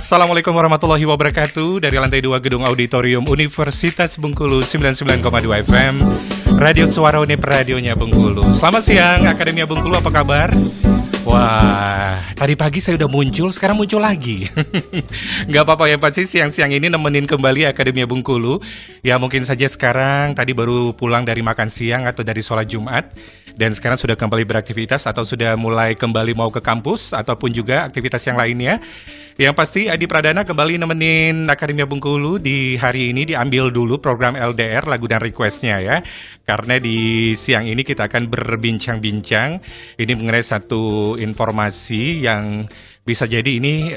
Assalamualaikum warahmatullahi wabarakatuh. Dari lantai 2 Gedung Auditorium Universitas Bengkulu 99,2 FM Radio Suara Unip Radionya Bengkulu. Selamat siang Akademia Bengkulu, apa kabar? Wah, tadi pagi saya udah muncul, sekarang muncul lagi. Gak apa-apa ya, pasti siang-siang ini nemenin kembali Akademia Bengkulu. Ya mungkin saja sekarang tadi baru pulang dari makan siang atau dari sholat Jumat, dan sekarang sudah kembali beraktivitas atau sudah mulai kembali mau ke kampus ataupun juga aktivitas yang lainnya. Yang pasti Adi Pradana kembali nemenin Akademia Bengkulu di hari ini. Diambil dulu program LDR lagu dan requestnya ya, karena di siang ini kita akan berbincang-bincang ini mengenai satu informasi yang bisa jadi ini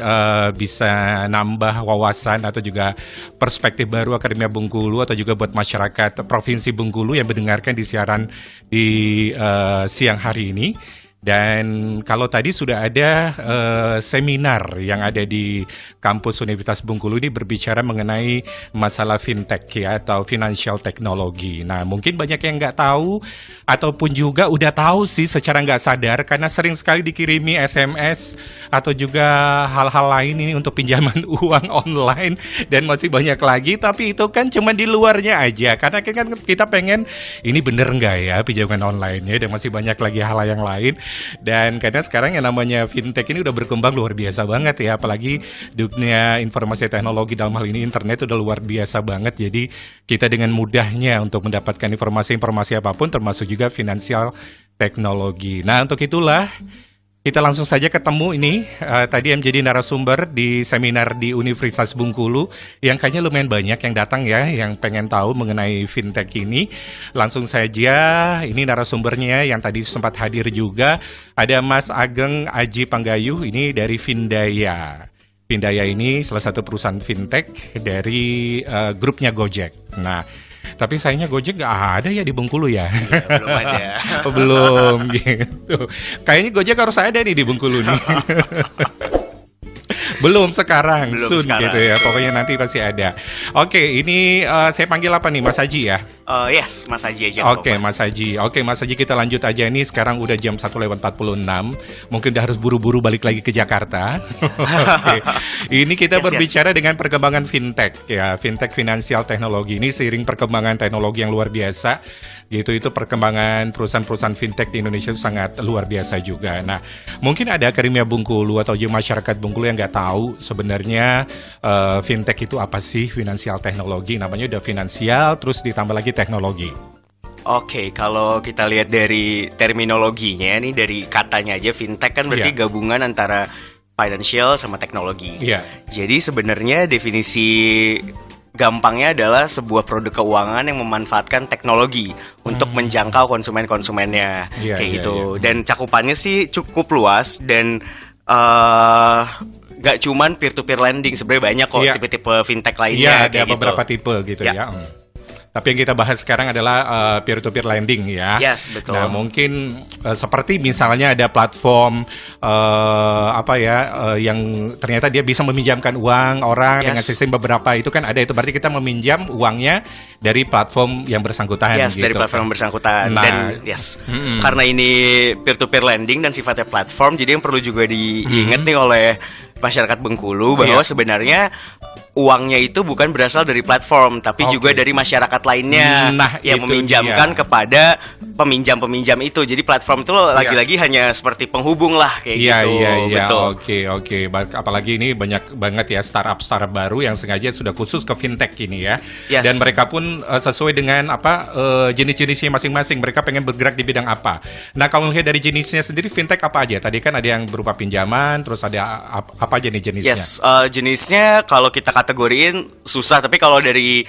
bisa nambah wawasan atau juga perspektif baru Akademia Bengkulu atau juga buat masyarakat Provinsi Bengkulu yang mendengarkan di siaran di siang hari ini. Dan kalau tadi sudah ada seminar yang ada di kampus Universitas Bengkulu ini berbicara mengenai masalah fintech ya, atau financial technology. Nah mungkin banyak yang nggak tahu ataupun juga udah tahu sih secara nggak sadar, karena sering sekali dikirimi SMS atau juga hal-hal lain ini untuk pinjaman uang online, dan masih banyak lagi. Tapi itu kan cuma di luarnya aja, karena kan kita pengen ini bener nggak ya pinjaman online ya, dan masih banyak lagi hal yang lain. Dan karena sekarang yang namanya fintech ini udah berkembang luar biasa banget ya, apalagi dunia informasi teknologi, dalam hal ini internet udah luar biasa banget. Jadi kita dengan mudahnya untuk mendapatkan informasi-informasi apapun, termasuk juga finansial teknologi. Nah untuk itulah kita langsung saja ketemu ini tadi yang menjadi narasumber di seminar di Universitas Bengkulu, yang kayaknya lumayan banyak yang datang ya, yang pengen tahu mengenai fintech ini. Langsung saja ini narasumbernya yang tadi sempat hadir juga, ada Mas Ageng Aji Panggayuh ini dari Findaya. Findaya ini salah satu perusahaan fintech dari grupnya Gojek. Nah, tapi sayangnya Gojek nggak ada ya di Bengkulu ya. Belum ada. Belum gitu. Kayaknya Gojek harus ada nih di Bengkulu nih. Belum sekarang, soon gitu ya. Pokoknya nanti pasti ada. Oke, ini saya panggil apa nih, Mas Haji ya? Yes, Mas Haji aja. Oke, Mas Haji. Oke, Mas Haji, kita lanjut aja nih. Sekarang udah jam 1:46. Mungkin udah harus buru-buru balik lagi ke Jakarta. Oke. Ini kita berbicara dengan perkembangan fintech ya, fintech finansial teknologi. Ini seiring perkembangan teknologi yang luar biasa. Gitu, itu perkembangan perusahaan-perusahaan fintech di Indonesia itu sangat luar biasa juga. Nah, mungkin ada Akademia Bengkulu atau juga masyarakat Bengkulu yang nggak tahu sebenarnya fintech itu apa sih, finansial teknologi. Namanya udah finansial, terus ditambah lagi teknologi. Oke, kalau kita lihat dari terminologinya nih, dari katanya aja fintech kan berarti gabungan antara financial sama teknologi. Jadi sebenarnya definisi gampangnya adalah sebuah produk keuangan yang memanfaatkan teknologi untuk menjangkau konsumen-konsumennya, gitu. Dan cakupannya sih cukup luas dan gak cuman peer-to-peer lending, sebenarnya banyak kok tipe-tipe fintech lainnya. Ada beberapa tipe gitu ya. Tapi yang kita bahas sekarang adalah peer-to-peer lending ya. Yes, betul. Nah mungkin seperti misalnya ada platform yang ternyata dia bisa meminjamkan uang orang dengan sistem beberapa, itu kan ada, itu berarti kita meminjam uangnya dari platform yang bersangkutan. Yes, gitu. Dari platform yang bersangkutan. Nah, dan karena ini peer-to-peer lending dan sifatnya platform, jadi yang perlu juga diingat nih oleh masyarakat Bengkulu bahwa sebenarnya uangnya itu bukan berasal dari platform, tapi juga dari masyarakat lainnya yang meminjamkan kepada peminjam-peminjam itu. Jadi platform itu lagi-lagi hanya seperti penghubung lah kayak gitu. Betul. Oke. Apalagi ini banyak banget ya startup baru yang sengaja sudah khusus ke fintech ini ya. Dan mereka pun sesuai dengan jenis-jenisnya masing-masing. Mereka pengen bergerak di bidang apa. Nah, kalau melihat dari jenisnya sendiri fintech apa aja? Tadi kan ada yang berupa pinjaman, terus ada apa aja nih jenisnya? Jenisnya kalau kita kategoriin susah, tapi kalau dari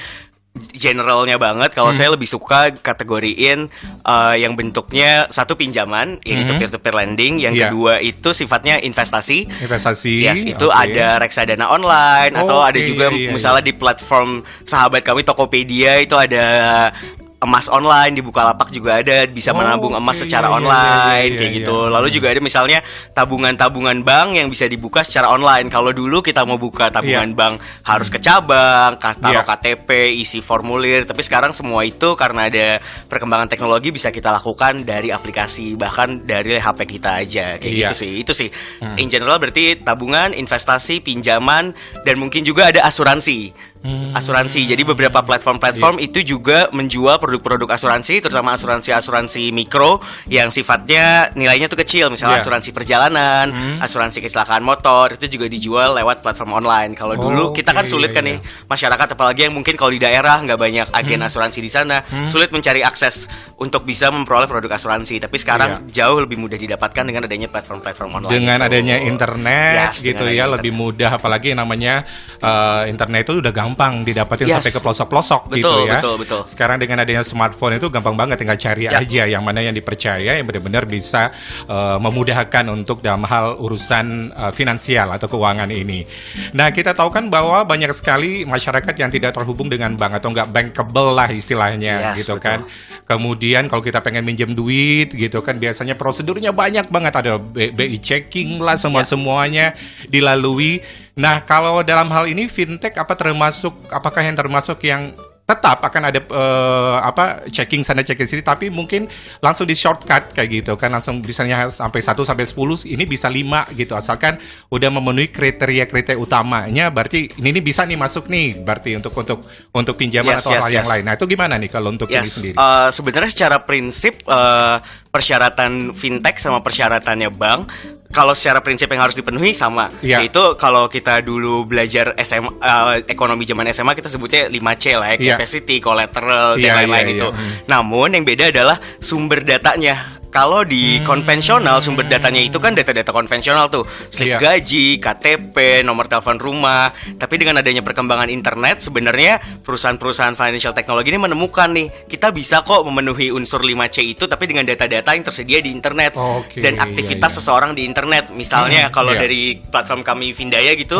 generalnya banget, kalau saya lebih suka kategoriin yang bentuknya satu pinjaman, yang itu peer-to-peer lending, yang kedua itu sifatnya investasi. Itu ada reksadana online, atau ada juga misalnya di platform sahabat kami Tokopedia itu ada emas online di Bukalapak juga ada, bisa menabung emas secara online kayak gitu. Lalu juga ada misalnya tabungan-tabungan bank yang bisa dibuka secara online. Kalau dulu kita mau buka tabungan bank harus ke cabang, taruh KTP, isi formulir. Tapi sekarang semua itu karena ada perkembangan teknologi bisa kita lakukan dari aplikasi, bahkan dari HP kita aja kayak gitu sih. Itu sih in general berarti tabungan, investasi, pinjaman, dan mungkin juga ada asuransi. Asuransi. Jadi beberapa platform itu juga menjual produk-produk asuransi, terutama asuransi mikro yang sifatnya nilainya tuh kecil, misalnya asuransi perjalanan, asuransi kecelakaan motor, itu juga dijual lewat platform online. Kalau dulu kita kan sulit kan nih masyarakat, apalagi yang mungkin kalau di daerah nggak banyak agen asuransi di sana, sulit mencari akses untuk bisa memperoleh produk asuransi. Tapi sekarang jauh lebih mudah didapatkan dengan adanya platform-platform online. Dengan adanya internet gitu ya, lebih mudah, apalagi yang namanya internet itu udah gampang didapatin sampai ke pelosok-pelosok gitu ya. Betul. Sekarang dengan adanya smartphone itu gampang banget, tinggal cari aja yang mana yang dipercaya, yang benar-benar bisa memudahkan untuk dalam hal urusan finansial atau keuangan ini. Nah, kita tahu kan bahwa banyak sekali masyarakat yang tidak terhubung dengan bank atau nggak bankable lah istilahnya gitu kan. Kemudian kalau kita pengen minjem duit gitu kan, biasanya prosedurnya banyak banget, ada BI checking lah, semuanya dilalui. Nah, kalau dalam hal ini fintech apakah yang termasuk yang tetap akan ada checking sana checking sini, tapi mungkin langsung di shortcut kayak gitu kan, langsung bisanya sampai 1 sampai 10, ini bisa 5 gitu, asalkan udah memenuhi kriteria utamanya, berarti ini bisa nih masuk nih, berarti untuk pinjaman atau hal yang lain. Nah, itu gimana nih kalau untuk ini sendiri? Sebenarnya secara prinsip persyaratan fintech sama persyaratannya bank, kalau secara prinsip yang harus dipenuhi sama, yaitu kalau kita dulu belajar ekonomi zaman SMA kita sebutnya 5C lah ya, capacity, collateral, dan lain-lain itu. Namun yang beda adalah sumber datanya. Kalau di konvensional, sumber datanya itu kan data-data konvensional tuh, slip gaji, KTP, nomor telepon rumah. Tapi dengan adanya perkembangan internet, sebenarnya perusahaan-perusahaan financial technology ini menemukan nih, kita bisa kok memenuhi unsur 5C itu, tapi dengan data-data yang tersedia di internet dan aktivitas seseorang di internet. Misalnya kalau dari platform kami Vindaya gitu,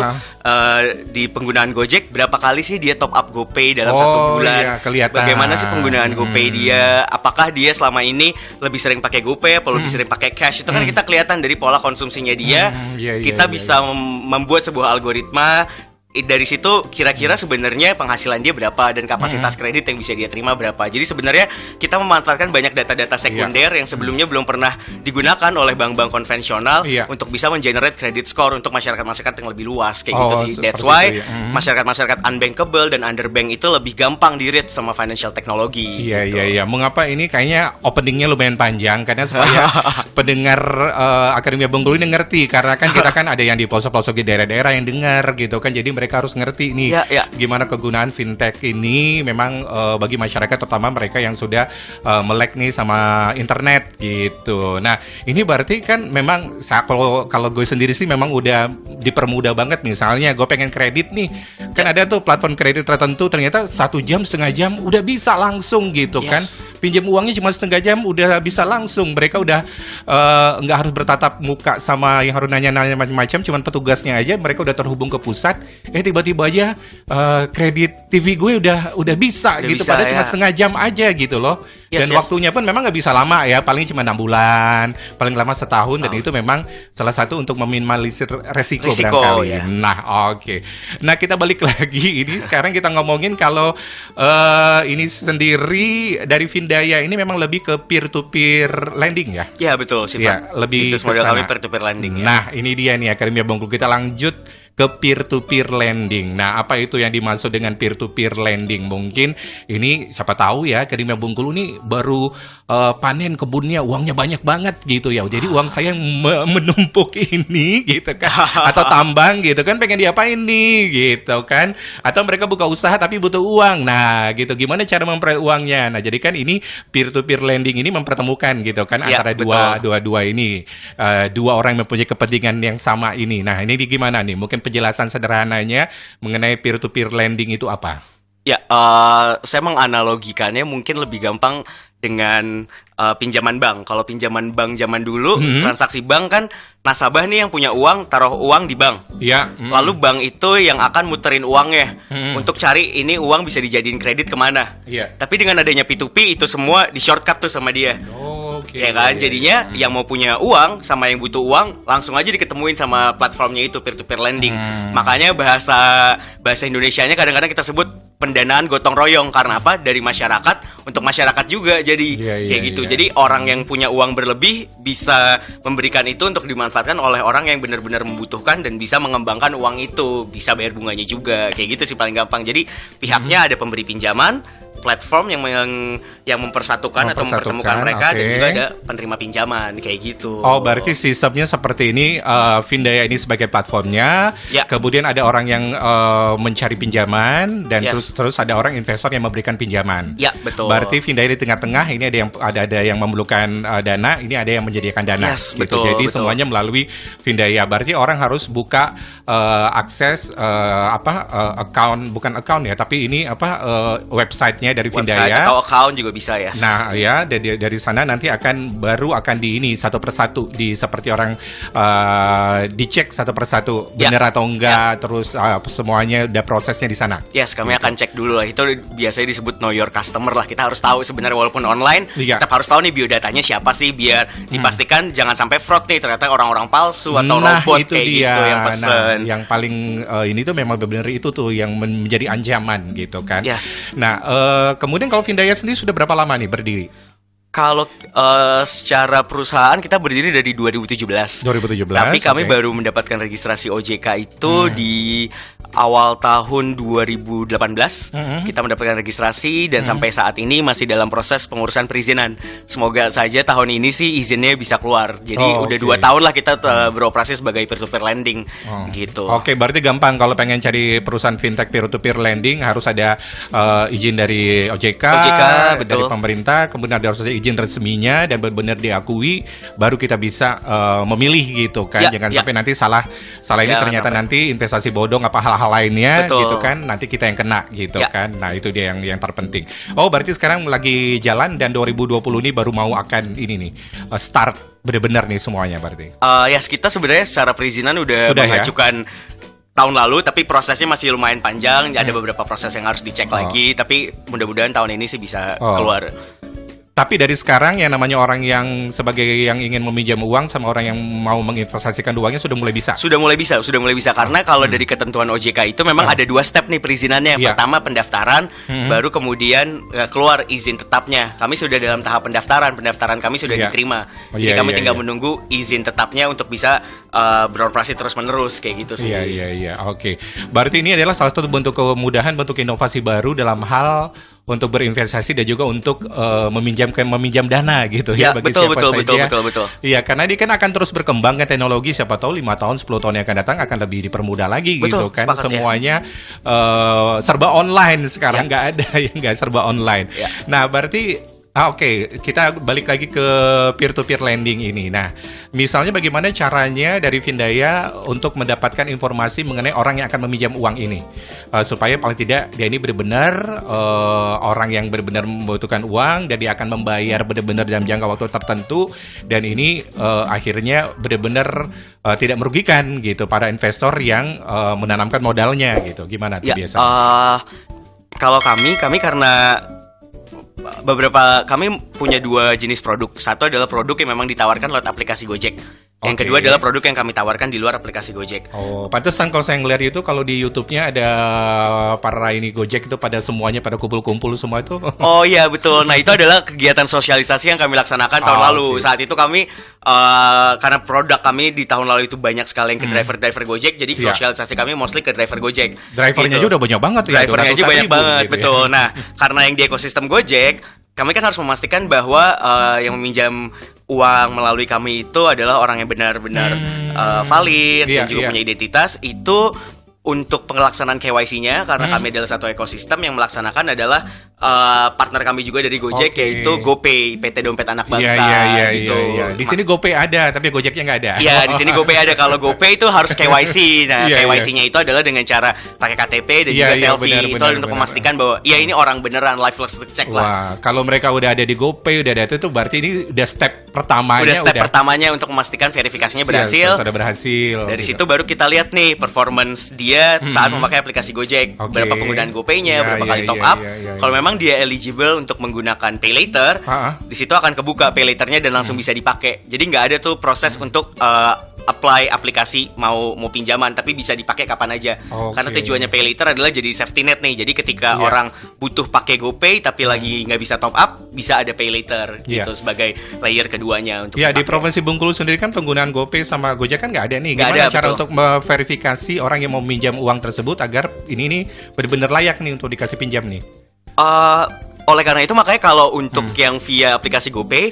di penggunaan Gojek, berapa kali sih dia top up GoPay dalam 1 bulan? Bagaimana sih penggunaan GoPay dia? Apakah dia selama ini lebih sering pakai GoPay, lebih sering pakai cash, itu kan kita kelihatan dari pola konsumsinya dia. Kita bisa membuat sebuah algoritma. Dari situ kira-kira sebenarnya penghasilan dia berapa dan kapasitas kredit yang bisa dia terima berapa. Jadi sebenarnya kita memanfaatkan banyak data-data sekunder yang sebelumnya belum pernah digunakan oleh bank-bank konvensional untuk bisa mengenerate credit score untuk masyarakat-masyarakat yang lebih luas kayak gitu sih. That's why masyarakat-masyarakat unbankable dan underbank itu lebih gampang di-reach sama financial technology. Iya. Mengapa ini kayaknya openingnya lumayan panjang, karena supaya pendengar Akademia Bengkulu ini ngerti, karena kan kita kan ada yang di pelosok-pelosok di daerah-daerah yang dengar gitu kan, jadi mereka harus ngerti nih gimana kegunaan fintech ini memang bagi masyarakat, terutama mereka yang sudah melek nih sama internet gitu. Nah, ini berarti kan memang kalau gue sendiri sih memang udah dipermudah banget. Misalnya gue pengen kredit nih, kan ada tuh platform kredit tertentu, ternyata 1 jam, setengah jam udah bisa langsung gitu kan. Pinjam uangnya cuma setengah jam udah bisa langsung. Mereka udah nggak harus bertatap muka sama yang harus nanya-nanya macam-macam, cuman petugasnya aja, mereka udah terhubung ke pusat. Tiba-tiba aja kredit TV gue udah bisa gitu, padahal cuma setengah jam aja gitu loh. Dan waktunya pun memang nggak bisa lama ya, paling cuma 6 bulan, paling lama setahun. Dan itu memang salah satu untuk meminimalisir resiko barangkali. Nah, nah, kita balik lagi ini sekarang kita ngomongin kalau ini sendiri dari Vindaya ini memang lebih ke peer-to-peer lending ya? Ya betul, sifat lebih bisnis model kami peer-to-peer lending. Nah, ini dia nih Akademia Bengkulu, kita lanjut ke peer-to-peer lending. Nah, apa itu yang dimaksud dengan peer-to-peer lending? Mungkin ini siapa tahu ya, Akademia Bengkulu nih baru panen kebunnya, uangnya banyak banget gitu ya. Jadi uang saya yang menumpuk ini gitu kan, atau tambang gitu kan, pengen diapain nih gitu kan. Atau mereka buka usaha tapi butuh uang. Nah, gitu, gimana cara memperoleh uangnya? Nah, jadi kan ini peer-to-peer lending ini mempertemukan gitu kan antara dua ini, dua orang yang mempunyai kepentingan yang sama ini. Nah, ini gimana nih? Mungkin penjelasan sederhananya mengenai peer-to-peer lending itu apa? Ya, saya menganalogikannya mungkin lebih gampang dengan pinjaman bank. Kalau pinjaman bank zaman dulu, transaksi bank kan nasabah nih yang punya uang taruh uang di bank. Ya. Lalu bank itu yang akan muterin uangnya untuk cari ini uang bisa dijadiin kredit kemana. Iya. Tapi dengan adanya P2P itu semua di shortcut tuh sama dia. Okay. Ya kan, jadinya yang mau punya uang sama yang butuh uang langsung aja diketemuin sama platformnya itu, peer-to-peer lending. Makanya bahasa Indonesianya kadang-kadang kita sebut pendanaan gotong royong. Karena apa? Dari masyarakat untuk masyarakat juga. Jadi kayak gitu. Jadi orang yang punya uang berlebih bisa memberikan itu untuk dimanfaatkan oleh orang yang benar-benar membutuhkan dan bisa mengembangkan uang itu, bisa bayar bunganya juga. Kayak gitu sih paling gampang. Jadi pihaknya ada pemberi pinjaman, platform yang mempersatukan atau mempertemukan mereka, dan juga ada penerima pinjaman kayak gitu. Oh, berarti sistemnya seperti ini. Findaya ini sebagai platformnya, kemudian ada orang yang mencari pinjaman, dan terus ada orang investor yang memberikan pinjaman. Ya, betul. Berarti Findaya di tengah-tengah, ini ada yang mememerlukan dana, ini ada yang menyediakan dana. Gitu. Betul, jadi semuanya melalui Findaya. Berarti orang harus buka akses bukan account ya, tapi ini website-nya dari Findaya atau account juga bisa ya. Nah ya, dari sana nanti akan di ini satu persatu, seperti orang dicek satu persatu benar atau enggak, terus semuanya udah prosesnya di sana. Yes, kami akan cek dulu lah. Itu biasanya disebut know your customer lah. Kita harus tahu sebenarnya, walaupun online tetap harus tahu nih biodatanya siapa sih, biar dipastikan jangan sampai fraud nih, ternyata orang-orang palsu atau robot itu kayak dia. Gitu yang pesen. Nah, yang paling ini tuh memang benar itu tuh yang menjadi ancaman gitu kan. Yes. Nah, kemudian kalau Findaya sendiri sudah berapa lama nih berdiri? Kalau secara perusahaan kita berdiri dari 2017. Tapi kami baru mendapatkan registrasi OJK itu di awal tahun 2018. Kita mendapatkan registrasi dan sampai saat ini masih dalam proses pengurusan perizinan. Semoga saja tahun ini sih izinnya bisa keluar. Jadi udah 2 tahun lah kita beroperasi sebagai peer-to-peer lending gitu. Oke, berarti gampang kalau pengen cari perusahaan fintech peer-to-peer lending harus ada izin dari OJK dari pemerintah, kemudian harus ada izin resminya dan benar-benar diakui, baru kita bisa memilih gitu kan. Jangan sampai nanti salah ini ternyata nanti investasi bodong apa hal-hal lainnya gitu kan, nanti kita yang kena gitu kan. Nah itu dia yang terpenting. Oh, berarti sekarang lagi jalan dan 2020 ini baru mau akan ini nih start benar-benar nih semuanya berarti. Kita sebenarnya secara perizinan udah mengajukan tahun lalu, tapi prosesnya masih lumayan panjang. Ada beberapa proses yang harus dicek lagi, tapi mudah-mudahan tahun ini sih bisa keluar. Tapi dari sekarang yang namanya orang yang sebagai yang ingin meminjam uang sama orang yang mau menginvestasikan uangnya sudah mulai bisa. Sudah mulai bisa karena kalau dari ketentuan OJK itu memang ada 2 step nih perizinannya. Pertama pendaftaran, baru kemudian keluar izin tetapnya. Kami sudah dalam tahap pendaftaran kami sudah diterima. Jadi kami tinggal menunggu izin tetapnya untuk bisa beroperasi terus-menerus kayak gitu sih. Iya. Oke. Berarti ini adalah salah satu bentuk kemudahan, bentuk inovasi baru dalam hal untuk berinvestasi dan juga untuk meminjam dana gitu ya bagi siapa saja. Betul. Iya, karena ini kan akan terus berkembang kan teknologi, siapa tahu 5 tahun 10 tahun yang akan datang akan lebih dipermudah lagi gitu kan. Semuanya serba online sekarang, nggak ada yang nggak serba online. Nah, berarti Oke, kita balik lagi ke peer-to-peer lending ini. Nah, misalnya bagaimana caranya dari Findaya untuk mendapatkan informasi mengenai orang yang akan meminjam uang ini, supaya paling tidak dia ini benar-benar orang yang benar-benar membutuhkan uang dan dia akan membayar benar-benar dalam jangka waktu tertentu, dan ini akhirnya benar-benar tidak merugikan gitu para investor yang menanamkan modalnya gitu. Gimana tuh biasanya? Kalau kami karena kami punya 2 jenis produk. Satu adalah produk yang memang ditawarkan lewat aplikasi Gojek. Yang kedua adalah produk yang kami tawarkan di luar aplikasi Gojek. Oh, pantesan kalau saya ngeliat itu kalau di YouTube-nya ada para ini Gojek itu pada semuanya pada kumpul-kumpul semua itu. Oh iya betul. Nah itu adalah kegiatan sosialisasi yang kami laksanakan tahun lalu. Saat itu kami karena produk kami di tahun lalu itu banyak sekali yang ke driver Gojek, jadi sosialisasi kami mostly ke driver Gojek. Drivernya aja udah banyak banget ya. Drivernya aja banyak banget, gitu betul. Nah karena yang di ekosistem Gojek, kami kan harus memastikan bahwa yang meminjam uang melalui kami itu adalah orang yang benar-benar valid dan juga punya identitas. Itu untuk pelaksanaan KYC-nya, karena kami adalah satu ekosistem yang melaksanakan adalah partner kami juga dari Gojek, yaitu GoPay, PT Dompet Anak Bangsa. Gitu. Di sini GoPay ada, tapi Gojeknya nggak ada. Iya, di sini GoPay ada. Kalau GoPay itu harus KYC. Nah, KYC-nya itu adalah dengan cara pakai KTP dan juga selfie. Itu untuk memastikan bahwa ini orang beneran, lifeless check lah. Wah, kalau mereka udah ada di GoPay, udah ada itu berarti ini udah step pertamanya. Pertamanya untuk memastikan verifikasinya berhasil. Sudah berhasil. Dari situ baru kita lihat nih performance dia saat memakai aplikasi Gojek. Berapa penggunaan GoPay-nya, berapa kali top up. Kalau memang dia eligible untuk menggunakan Pay Later, di situ akan kebuka Pay Later-nya dan langsung bisa dipakai. Jadi nggak ada tuh proses untuk apply aplikasi mau pinjaman, tapi bisa dipakai kapan aja. Karena tujuannya Pay Later adalah jadi safety net nih. Jadi ketika orang butuh pakai GoPay tapi lagi nggak bisa top up, bisa ada Pay Later gitu sebagai layer keduanya untuk di Provinsi Bengkulu sendiri kan penggunaan GoPay sama Gojek kan nggak ada nih. Gimana cara untuk memverifikasi orang yang mau minjam uang tersebut agar ini nih benar-benar layak nih untuk dikasih pinjam nih? Oleh karena itu makanya kalau untuk yang via aplikasi GoPay,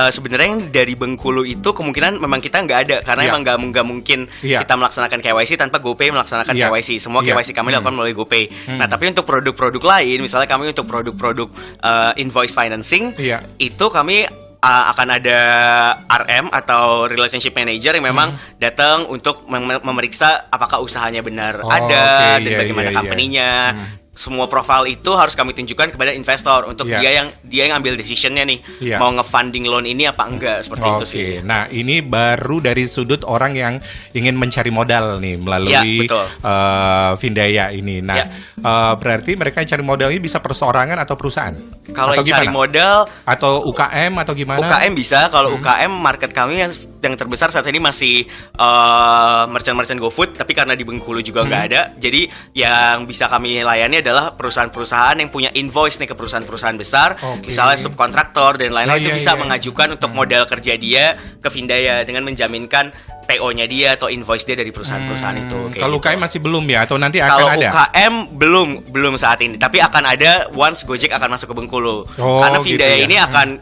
sebenarnya yang dari Bengkulu itu kemungkinan memang kita nggak ada, karena emang nggak mungkin kita melaksanakan KYC tanpa GoPay melaksanakan KYC. Semua KYC kami lakukan melalui GoPay. Nah, tapi untuk produk-produk lain, misalnya kami untuk produk-produk invoice financing, itu kami akan ada RM atau relationship manager yang memang datang untuk memeriksa apakah usahanya benar ada dan bagaimana company-nya. Semua profil itu harus kami tunjukkan kepada investor untuk dia yang ambil decision-nya nih, mau nge-funding loan ini apa enggak, seperti itu sih. Nah, ini baru dari sudut orang yang ingin mencari modal nih melalui Findaya ini. Nah, berarti mereka yang cari modal ini bisa perseorangan atau perusahaan? Kalau yang cari modal atau UKM atau gimana? UKM bisa. Kalau UKM market kami yang terbesar saat ini masih merchant-merchant GoFood, tapi karena di Bengkulu juga nggak ada, jadi yang bisa kami layani adalah perusahaan-perusahaan yang punya invoice nih ke perusahaan-perusahaan besar, misalnya subkontraktor dan lain-lain, itu bisa mengajukan untuk modal kerja dia ke Findaya dengan menjaminkan PO-nya dia atau invoice dia dari perusahaan-perusahaan itu. Kalau UKM masih belum ya, atau nanti akan ada? Kalau UKM belum saat ini, tapi akan ada once Gojek akan masuk ke Bengkulu. Karena Findaya ini akan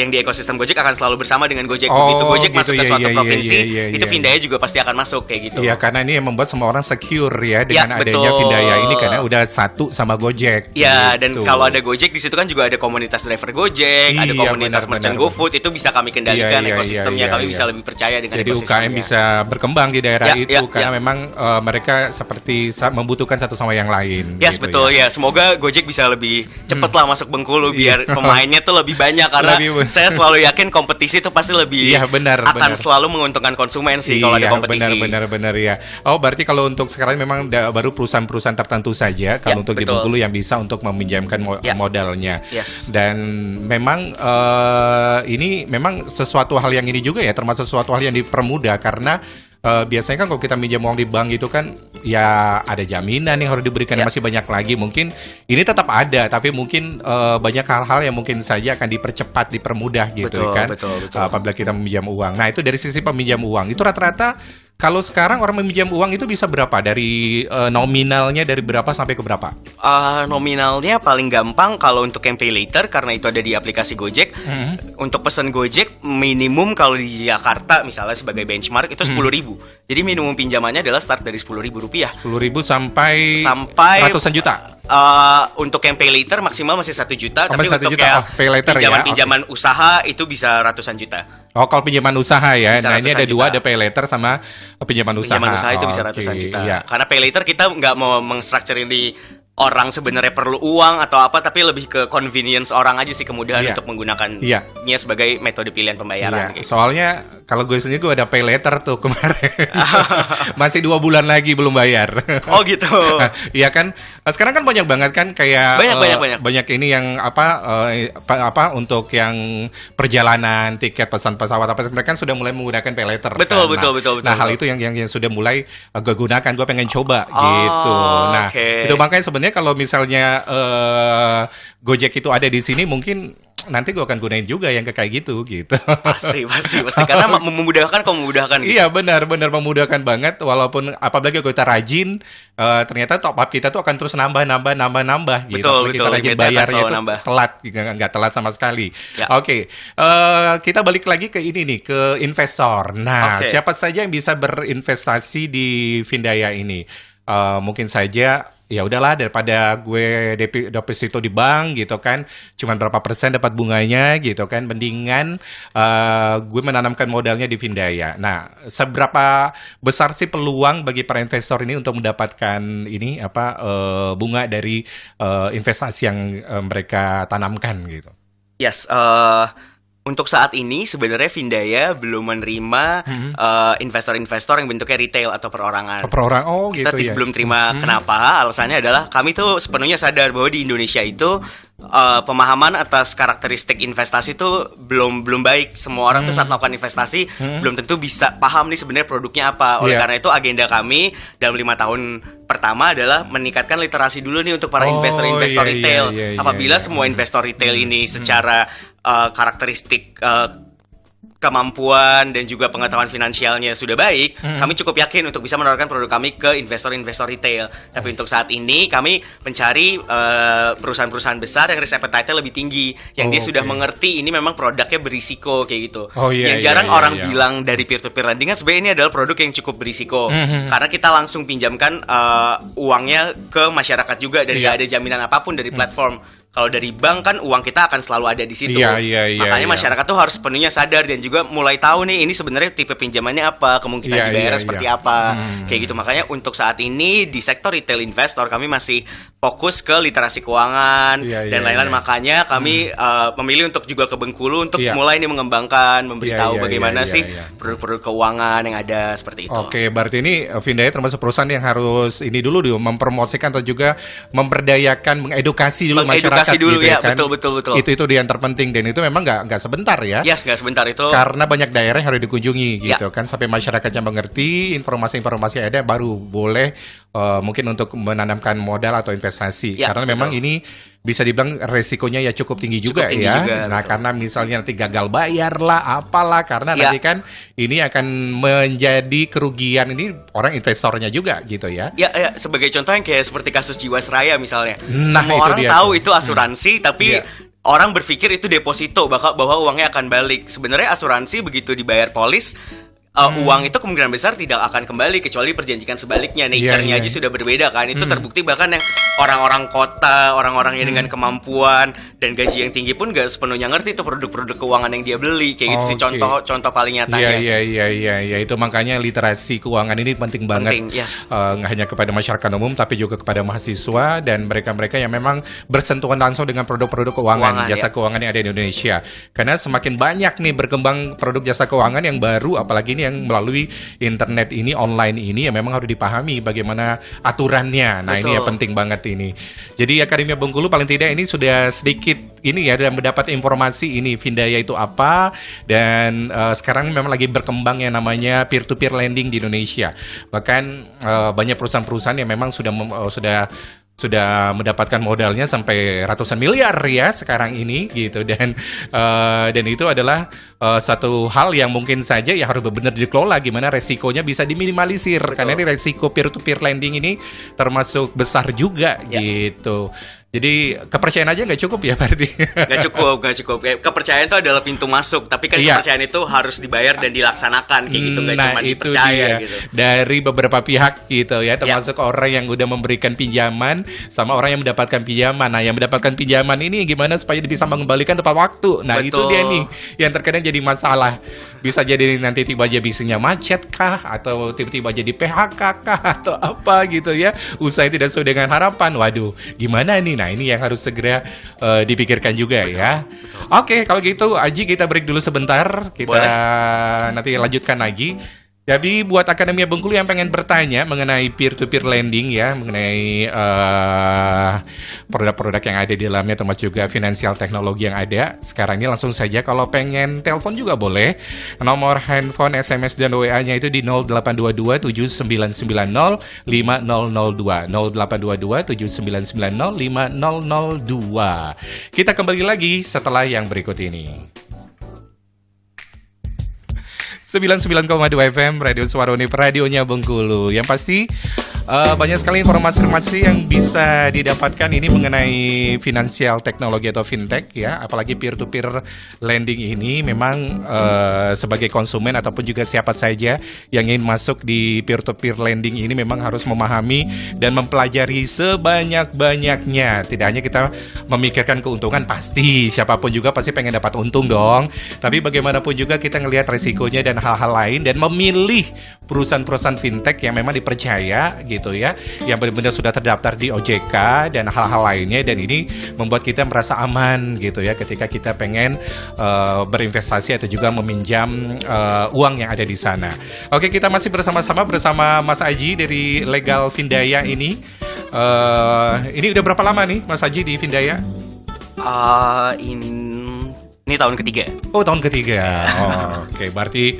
yang di ekosistem Gojek akan selalu bersama dengan Gojek. Begitu Gojek masuk ke suatu provinsi, itu Findaya juga pasti akan masuk kayak gitu. Iya, karena ini yang membuat semua orang secure ya dengan adanya Findaya ini, karena udah satu sama Gojek. Iya, dan kalau ada Gojek di situ kan juga ada komunitas driver Gojek, ada komunitas merchant GoFood, itu bisa kami kendalikan ekosistemnya. Kami bisa lebih percaya dengan ekosistemnya. Bisa berkembang di daerah itu karena memang mereka seperti membutuhkan satu sama yang lain. Gitu, betul ya. Semoga Gojek bisa lebih cepat lah masuk Bengkulu biar pemainnya tuh lebih banyak, karena saya selalu yakin kompetisi itu pasti lebih akan selalu menguntungkan konsumen sih kalau ada kompetisi. Benar ya. Berarti kalau untuk sekarang memang baru perusahaan-perusahaan tertentu saja kalau untuk di Bengkulu yang bisa untuk meminjamkan modalnya. Dan memang ini memang sesuatu hal yang ini juga ya, termasuk sesuatu hal yang dipermudah karena biasanya kan kalau kita minjam uang di bank itu kan ya ada jaminan yang harus diberikan, masih banyak lagi. Mungkin ini tetap ada, tapi mungkin banyak hal-hal yang mungkin saja akan dipercepat, dipermudah gitu kan. Apabila kita meminjam uang. Nah, itu dari sisi peminjam uang. Itu rata-rata kalau sekarang orang meminjam uang itu bisa berapa? Dari nominalnya dari berapa sampai ke berapa? Nominalnya paling gampang kalau untuk yang Pay Later, karena itu ada di aplikasi Gojek. Untuk pesan Gojek minimum kalau di Jakarta misalnya sebagai benchmark itu 10.000. Jadi minimum pinjamannya adalah start dari 10.000 rupiah. 10.000 sampai ratusan juta. Untuk yang Pay Later maksimal masih 1 juta, tapi untuk yang pinjaman usaha itu bisa ratusan juta. Kalau pinjaman usaha ya. Nah, ini ada dua, ada Pay Later sama pinjaman usaha. Pinjaman usaha itu bisa ratusan juta. Karena Pay Later kita nggak mau mengstructure ini orang sebenarnya perlu uang atau apa, tapi lebih ke convenience orang aja sih, kemudahan untuk menggunakannya sebagai metode pilihan pembayaran. Gitu. Soalnya kalau gue sendiri gue ada Pay Later tuh kemarin. Masih 2 bulan lagi belum bayar. Oh gitu. Iya kan. Sekarang kan banyak banget kan kayak banyak ini yang apa untuk yang perjalanan, tiket, pesan pesawat apa, mereka kan sudah mulai menggunakan Pay Later. Betul. Nah, hal itu yang sudah mulai gue gunakan, gue pengen coba gitu. Nah, itu makanya sebenarnya kalau misalnya Gojek itu ada di sini, mungkin nanti gue akan gunain juga yang kayak gitu. Pasti karena memudahkan gitu. Iya, benar memudahkan banget, walaupun apalagi kita rajin, ternyata top up kita tuh akan terus nambah gitu. Betul, kita rajin bayarnya tuh telat, nggak telat sama sekali. Oke. Kita balik lagi ke ini nih, ke investor. Nah, siapa saja yang bisa berinvestasi di Findaya ini? mungkin saja ya udahlah daripada gue deposito di bank gitu kan, cuman berapa persen dapat bunganya gitu kan, mendingan gue menanamkan modalnya di Findaya. Nah, seberapa besar sih peluang bagi para investor ini untuk mendapatkan ini bunga dari investasi yang mereka tanamkan gitu? Yes, untuk saat ini sebenarnya Findaya belum menerima investor-investor yang bentuknya retail atau perorangan. Gitu kita ya. belum terima. Kenapa? Alasannya adalah kami tuh sepenuhnya sadar bahwa di Indonesia itu pemahaman atas karakteristik investasi itu belum baik. Semua orang tuh saat melakukan investasi belum tentu bisa paham nih sebenarnya produknya apa. Oleh karena itu agenda kami dalam 5 tahun pertama adalah meningkatkan literasi dulu nih untuk para investor-investor retail. Apabila semua investor retail ini secara karakteristik kemampuan dan juga pengetahuan finansialnya sudah baik, kami cukup yakin untuk bisa menawarkan produk kami ke investor-investor retail. Tapi untuk saat ini kami mencari perusahaan-perusahaan besar yang risk appetite-nya lebih tinggi, yang dia sudah mengerti ini memang produknya berisiko kayak gitu. Yang jarang orang bilang dari peer-to-peer lending kan sebenarnya ini adalah produk yang cukup berisiko, karena kita langsung pinjamkan uangnya ke masyarakat juga dan gak ada jaminan apapun dari platform. Kalau dari bank kan uang kita akan selalu ada di situ. Makanya masyarakat tuh harus sepenuhnya sadar dan juga mulai tahu nih ini sebenarnya tipe pinjamannya apa, kemungkinan dibayarnya seperti apa. Kayak gitu. Makanya untuk saat ini di sektor retail investor kami masih fokus ke literasi keuangan dan lain-lain. Makanya kami memilih untuk juga ke Bengkulu untuk mulai nih mengembangkan, memberitahu bagaimana sih produk-produk keuangan yang ada seperti itu. Oke, berarti ini Findaya termasuk perusahaan yang harus ini dulu mempromosikan atau juga memberdayakan, mengedukasi dulu masyarakat. Dulu gitu ya, kan? betul. Itu yang terpenting, dan itu memang nggak sebentar ya. Yes, nggak sebentar itu. Karena banyak daerah yang harus dikunjungi gitu kan, sampai masyarakatnya mengerti informasi-informasi yang ada baru boleh mungkin untuk menanamkan modal atau investasi. Karena memang ini bisa dibilang resikonya ya cukup tinggi juga. Nah, karena misalnya nanti gagal bayar lah, apalah, karena nanti kan ini akan menjadi kerugian ini orang investornya juga gitu ya. Ya, sebagai contoh yang kayak seperti kasus Jiwasraya misalnya. Nah, semua orang tahu itu asuransi, tapi orang berpikir itu deposito bahwa uangnya akan balik. Sebenarnya asuransi begitu dibayar polis, uang itu kemungkinan besar tidak akan kembali kecuali perjanjian sebaliknya. Nature-nya aja sudah berbeda kan. Itu terbukti bahkan yang orang-orang kota, orang-orang yang dengan kemampuan dan gaji yang tinggi pun gak sepenuhnya ngerti itu produk-produk keuangan yang dia beli. Kayak gitu sih contoh paling nyatanya. Iya, itu makanya literasi keuangan ini penting banget. Nggak hanya kepada masyarakat umum tapi juga kepada mahasiswa dan mereka-mereka yang memang bersentuhan langsung dengan produk-produk keuangan, jasa keuangan yang ada di Indonesia. Karena semakin banyak nih berkembang produk jasa keuangan yang baru, apalagi ini yang melalui internet ini, online ini, yang memang harus dipahami bagaimana aturannya. Nah, ini ya penting banget ini. Jadi Akademia Bengkulu paling tidak ini sudah sedikit ini ya, dan mendapat informasi ini Findaya itu apa, dan sekarang memang lagi berkembang yang namanya peer-to-peer lending di Indonesia. Bahkan banyak perusahaan-perusahaan yang memang sudah mendapatkan modalnya sampai ratusan miliar ya sekarang ini gitu, dan itu adalah satu hal yang mungkin saja ya harus benar-benar dikelola, gimana resikonya bisa diminimalisir. Karena ini resiko peer-to-peer lending ini termasuk besar juga gitu. Jadi kepercayaan aja nggak cukup ya berarti? Nggak cukup. Kepercayaan itu adalah pintu masuk, tapi kan kepercayaan itu harus dibayar dan dilaksanakan kayak gitu, nggak cuma dipercaya gitu. Dari beberapa pihak gitu ya, termasuk orang yang udah memberikan pinjaman sama orang yang mendapatkan pinjaman. Nah, yang mendapatkan pinjaman ini gimana supaya bisa mengembalikan tepat waktu? Nah, itu dia nih yang terkadang jadi masalah. Bisa jadi nanti tiba-tiba bisnisnya macet kah, atau tiba-tiba jadi PHK kah, atau apa gitu ya, usaha tidak sesuai dengan harapan. Waduh, gimana nih? Nah, ini yang harus segera dipikirkan juga ya. Oke, kalau gitu Aji, kita break dulu sebentar. Kita nanti lanjutkan lagi. Jadi buat Akademia Bengkulu yang pengen bertanya mengenai peer-to-peer lending ya, mengenai produk-produk yang ada di dalamnya, termasuk juga finansial teknologi yang ada sekarang ini, langsung saja kalau pengen telepon juga boleh. Nomor handphone, SMS, dan WA-nya itu di 0822 7990 5002. 0822 7990 5002. Kita kembali lagi setelah yang berikut ini. 99,2 FM Radio Suara Unip, radionya Bengkulu. Yang pasti banyak sekali informasi-informasi yang bisa didapatkan ini mengenai finansial teknologi atau fintech ya, apalagi peer-to-peer lending ini memang sebagai konsumen ataupun juga siapa saja yang ingin masuk di peer-to-peer lending ini memang harus memahami dan mempelajari sebanyak-banyaknya. Tidak hanya kita memikirkan keuntungan, pasti siapapun juga pasti pengen dapat untung dong, tapi bagaimanapun juga kita ngelihat resikonya dan hal-hal lain dan memilih perusahaan-perusahaan fintech yang memang dipercaya gitu ya, yang benar-benar sudah terdaftar di OJK dan hal-hal lainnya, dan ini membuat kita merasa aman gitu ya ketika kita pengen berinvestasi atau juga meminjam uang yang ada di sana. Oke, kita masih bersama Mas Aji dari Legal Findaya ini. Ini udah berapa lama nih Mas Aji di Findaya? Ini tahun ketiga. Oh, tahun ketiga. Oke, berarti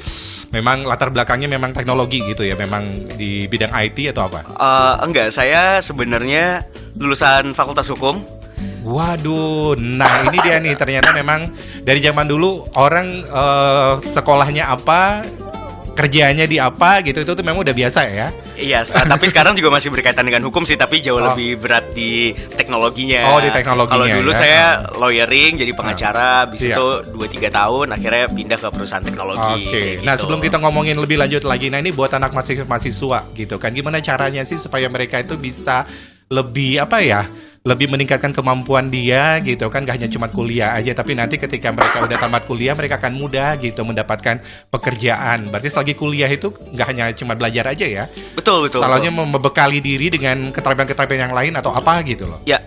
memang latar belakangnya memang teknologi gitu ya, memang di bidang IT atau apa? Enggak, saya sebenarnya lulusan Fakultas Hukum. Waduh, nah ini dia nih, ternyata memang dari zaman dulu orang sekolahnya apa, kerjanya di apa gitu, itu tuh memang udah biasa ya. Iya, tapi sekarang juga masih berkaitan dengan hukum sih, tapi jauh lebih berat di teknologinya. Oh, di teknologinya. Kalau dulu ya, saya lawyering, jadi pengacara, habis itu 2-3 tahun akhirnya pindah ke perusahaan teknologi. Oke. Gitu. Nah, sebelum kita ngomongin lebih lanjut lagi, nah ini buat anak mahasiswa gitu kan, gimana caranya sih supaya mereka itu bisa lebih lebih meningkatkan kemampuan dia gitu kan, gak hanya cuma kuliah aja, tapi nanti ketika mereka udah tamat kuliah mereka akan mudah gitu mendapatkan pekerjaan. Berarti selagi kuliah itu gak hanya cuma belajar aja ya. Betul. Salahnya membekali diri dengan keterampilan-keterampilan yang lain atau apa gitu loh. Ya,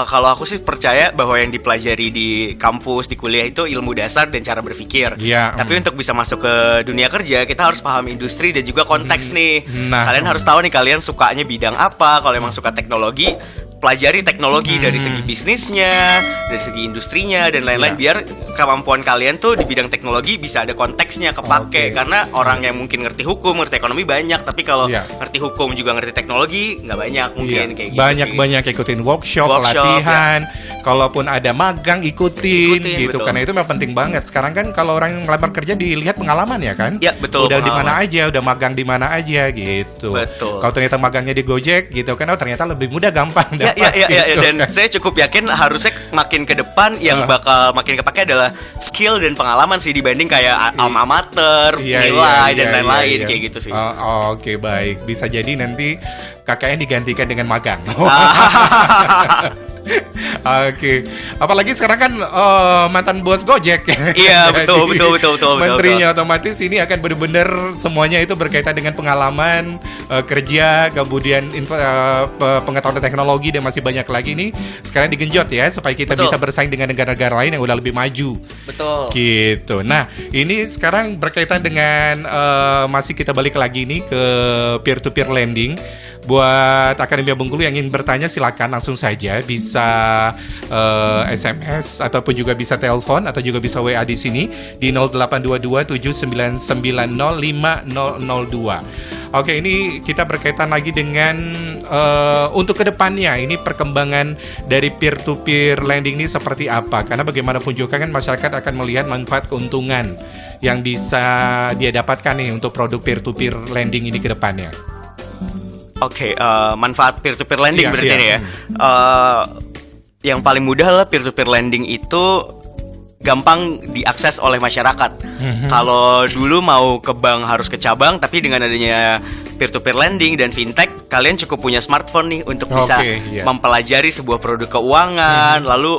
kalau aku sih percaya bahwa yang dipelajari di kampus, di kuliah itu ilmu dasar dan cara berpikir. Ya, tapi untuk bisa masuk ke dunia kerja, kita harus paham industri dan juga konteks nih. Nah, kalian harus tahu nih kalian sukanya bidang apa. Kalau emang suka teknologi, pelajari teknologi dari segi bisnisnya, dari segi industrinya dan lain-lain, biar kemampuan kalian tuh di bidang teknologi bisa ada konteksnya kepake. Karena orang yang mungkin ngerti hukum, ngerti ekonomi banyak, tapi kalau ngerti hukum juga ngerti teknologi nggak banyak mungkin kayak gitu. Banyak ikutin workshop latihan, kalaupun ada magang ikutin gitu. Betul. Karena itu memang penting banget. Sekarang kan kalau orang ngelamar kerja dilihat pengalaman ya kan? Ya, betul. Udah di mana aja, udah magang di mana aja gitu. Betul. Kalau ternyata magangnya di Gojek gitu kan, ternyata lebih mudah, gampang. Ya, gitu, dan kan? saya cukup yakin harusnya makin ke depan yang bakal makin kepake adalah skill dan pengalaman sih, dibanding kayak alma mater, nilai dan lain-lain kayak gitu sih. Oke, baik. Bisa jadi nanti kakaknya digantikan dengan magang. Oke. Apalagi sekarang kan mantan bos Gojek. Iya, betul. Menterinya otomatis ini akan benar-benar semuanya itu berkaitan dengan pengalaman kerja, kemudian pengetahuan teknologi dan masih banyak lagi nih. Sekarang digenjot ya supaya kita bisa bersaing dengan negara-negara lain yang udah lebih maju. Betul. Gitu. Nah, ini sekarang berkaitan dengan masih kita balik lagi nih ke peer-to-peer lending. Buat Akademia Bengkulu yang ingin bertanya silakan langsung saja, bisa SMS ataupun juga bisa telepon atau juga bisa WA di sini di 082279905002. Oke, ini kita berkaitan lagi dengan untuk kedepannya ini perkembangan dari peer-to-peer lending ini seperti apa? Karena bagaimanapun juga kan masyarakat akan melihat manfaat keuntungan yang bisa dia dapatkan nih untuk produk peer-to-peer lending ini ke depannya. Oke, manfaat peer-to-peer lending berarti ini ya. Yang paling mudah lah, peer-to-peer lending itu gampang diakses oleh masyarakat. Kalau dulu mau ke bank harus ke cabang, tapi dengan adanya peer-to-peer lending dan fintech, kalian cukup punya smartphone nih untuk bisa mempelajari sebuah produk keuangan, lalu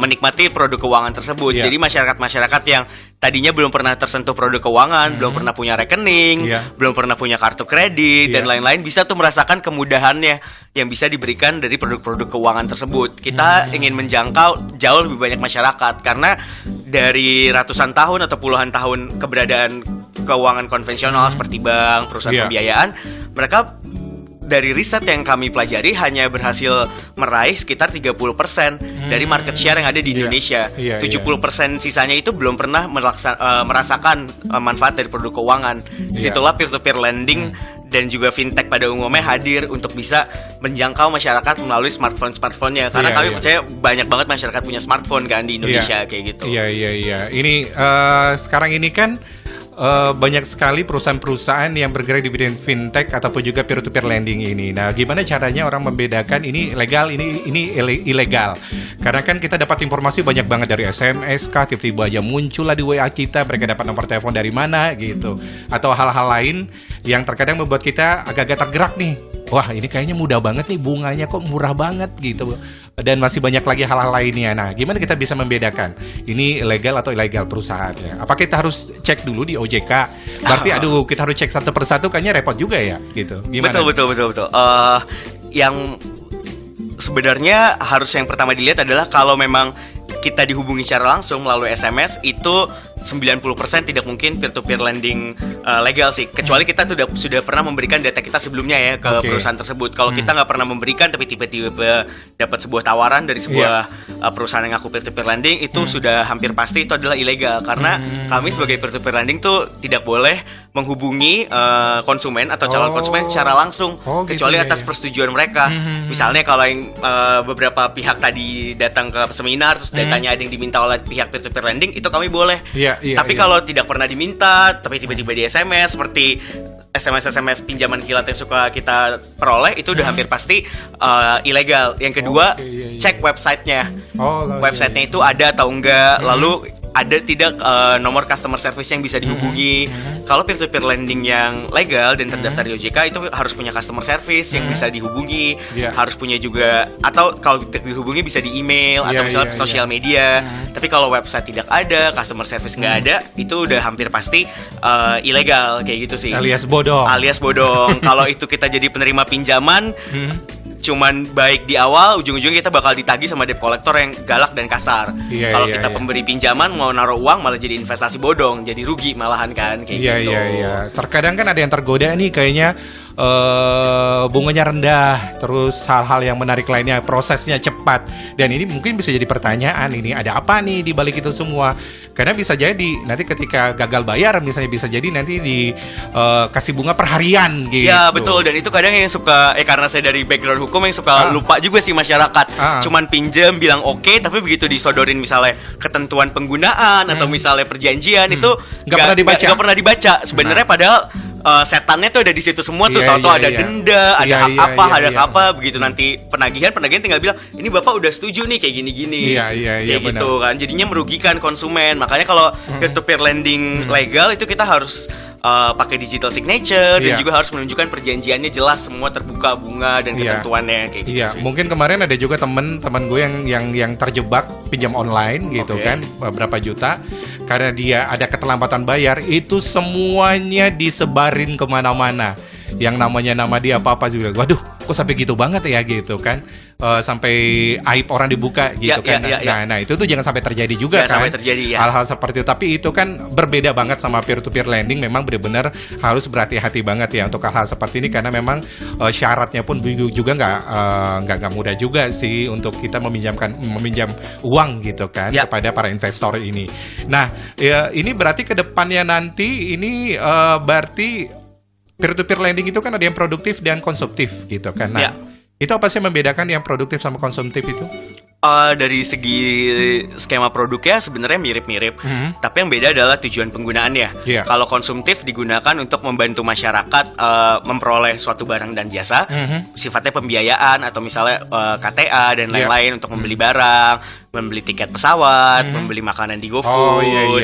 menikmati produk keuangan tersebut. Jadi masyarakat-masyarakat yang tadinya belum pernah tersentuh produk keuangan, belum pernah punya rekening, belum pernah punya kartu kredit dan lain-lain, bisa tuh merasakan kemudahannya yang bisa diberikan dari produk-produk keuangan tersebut. Kita ingin menjangkau jauh lebih banyak masyarakat, karena dari ratusan tahun atau puluhan tahun keberadaan keuangan konvensional seperti bank, perusahaan pembiayaan, mereka dari riset yang kami pelajari hanya berhasil meraih sekitar 30% dari market share yang ada di Indonesia. 70% sisanya itu belum pernah merasakan manfaat dari produk keuangan. Disitulah peer-to-peer lending dan juga fintech pada umumnya hadir untuk bisa menjangkau masyarakat melalui smartphone-nya. Karena kami percaya banyak banget masyarakat punya smartphone kan di Indonesia kayak gitu. Iya. Ini sekarang ini kan banyak sekali perusahaan-perusahaan yang bergerak di bidang fintech ataupun juga peer-to-peer lending ini. Nah, gimana caranya orang membedakan ini legal, ini ilegal? Karena kan kita dapat informasi banyak banget dari SMS kah, tiba-tiba aja muncul lah di WA kita, mereka dapat nomor telepon dari mana gitu. Atau hal-hal lain yang terkadang membuat kita agak-agak tergerak nih. Wah, ini kayaknya mudah banget nih, bunganya kok murah banget gitu. Dan masih banyak lagi hal-hal lainnya. Nah, gimana kita bisa membedakan ini legal atau ilegal perusahaannya? Apa kita harus cek dulu di OJK? Berarti kita harus cek satu persatu, kayaknya repot juga ya gitu. Gimana? Betul. Yang sebenarnya harus yang pertama dilihat adalah kalau memang kita dihubungi secara langsung melalui SMS, itu 90% tidak mungkin peer-to-peer lending legal sih. Kecuali kita sudah pernah memberikan data kita sebelumnya ya ke perusahaan tersebut. Kalau kita nggak pernah memberikan tapi tiba-tiba dapat sebuah tawaran dari sebuah perusahaan yang ngaku peer-to-peer lending, itu sudah hampir pasti itu adalah ilegal. Karena kami sebagai peer-to-peer lending tuh tidak boleh menghubungi konsumen atau calon konsumen secara langsung, kecuali atas persetujuan mereka. Misalnya kalau yang beberapa pihak tadi datang ke seminar terus datanya ada yang diminta oleh pihak peer-to-peer lending, itu kami boleh. Tapi kalau tidak pernah diminta, tapi tiba-tiba di SMS, seperti SMS pinjaman kilat yang suka kita peroleh, itu udah hampir pasti ilegal. Yang kedua, cek websitenya. Websitenya itu ada atau enggak, lalu ada tidak nomor customer service yang bisa dihubungi. Kalau peer-to-peer lending yang legal dan terdaftar di OJK, itu harus punya customer service yang bisa dihubungi, harus punya juga, atau kalau dihubungi bisa di email atau misalnya sosial media. Tapi kalau website tidak ada, customer service nggak ada, itu udah hampir pasti ilegal, kayak gitu sih. Alias bodong. Kalau itu kita jadi penerima pinjaman, cuman baik di awal, ujung-ujungnya kita bakal ditagih sama debt collector yang galak dan kasar. Kalau kita pemberi pinjaman mau naruh uang malah jadi investasi bodong, jadi rugi malahan kan, kayak gitu. Terkadang kan ada yang tergoda nih, kayaknya bunganya rendah, terus hal-hal yang menarik lainnya, prosesnya cepat, dan ini mungkin bisa jadi pertanyaan, ini ada apa nih di balik itu semua? Karena bisa jadi nanti ketika gagal bayar misalnya, bisa jadi nanti kasih bunga per harian gitu. Ya betul, dan itu kadang yang suka karena saya dari background hukum yang suka lupa juga sih masyarakat. Cuman pinjam bilang oke, tapi begitu disodorin misalnya ketentuan penggunaan atau misalnya perjanjian, itu nggak pernah dibaca. Sebenarnya padahal setannya tuh ada di situ semua tuh, tahu-tahu ada denda, ada apa, begitu nanti penagihan tinggal bilang ini bapak udah setuju nih kayak gini-gini, kayak gitu kan, jadinya merugikan konsumen. Makanya kalau peer-to-peer lending legal itu kita harus pakai digital signature dan juga harus menunjukkan perjanjiannya jelas, semua terbuka bunga dan ketentuannya kayak gitu sih. Mungkin kemarin ada juga teman gue yang terjebak pinjam online gitu kan, berapa juta, karena dia ada keterlambatan bayar, itu semuanya disebarin kemana-mana. Yang namanya nama dia apa-apa juga, waduh kok sampai gitu banget ya gitu kan, sampai aib orang dibuka gitu kan. Nah itu tuh jangan sampai terjadi juga kan, sampai terjadi, hal-hal seperti itu. Tapi itu kan berbeda banget sama peer-to-peer lending, memang benar-benar harus berhati-hati banget ya untuk hal-hal seperti ini, karena memang syaratnya pun juga nggak mudah juga sih untuk kita meminjam uang gitu kan kepada para investor ini. Nah ini berarti ke depannya nanti ini berarti peer-to-peer lending itu kan ada yang produktif dan konsumtif gitu kan. Nah, itu apa sih yang membedakan yang produktif sama konsumtif itu? Dari segi skema produknya sebenarnya mirip-mirip, tapi yang beda adalah tujuan penggunaannya. Kalau konsumtif digunakan untuk membantu masyarakat memperoleh suatu barang dan jasa, sifatnya pembiayaan atau misalnya KTA dan lain-lain untuk membeli barang, membeli tiket pesawat, membeli makanan di GoFood,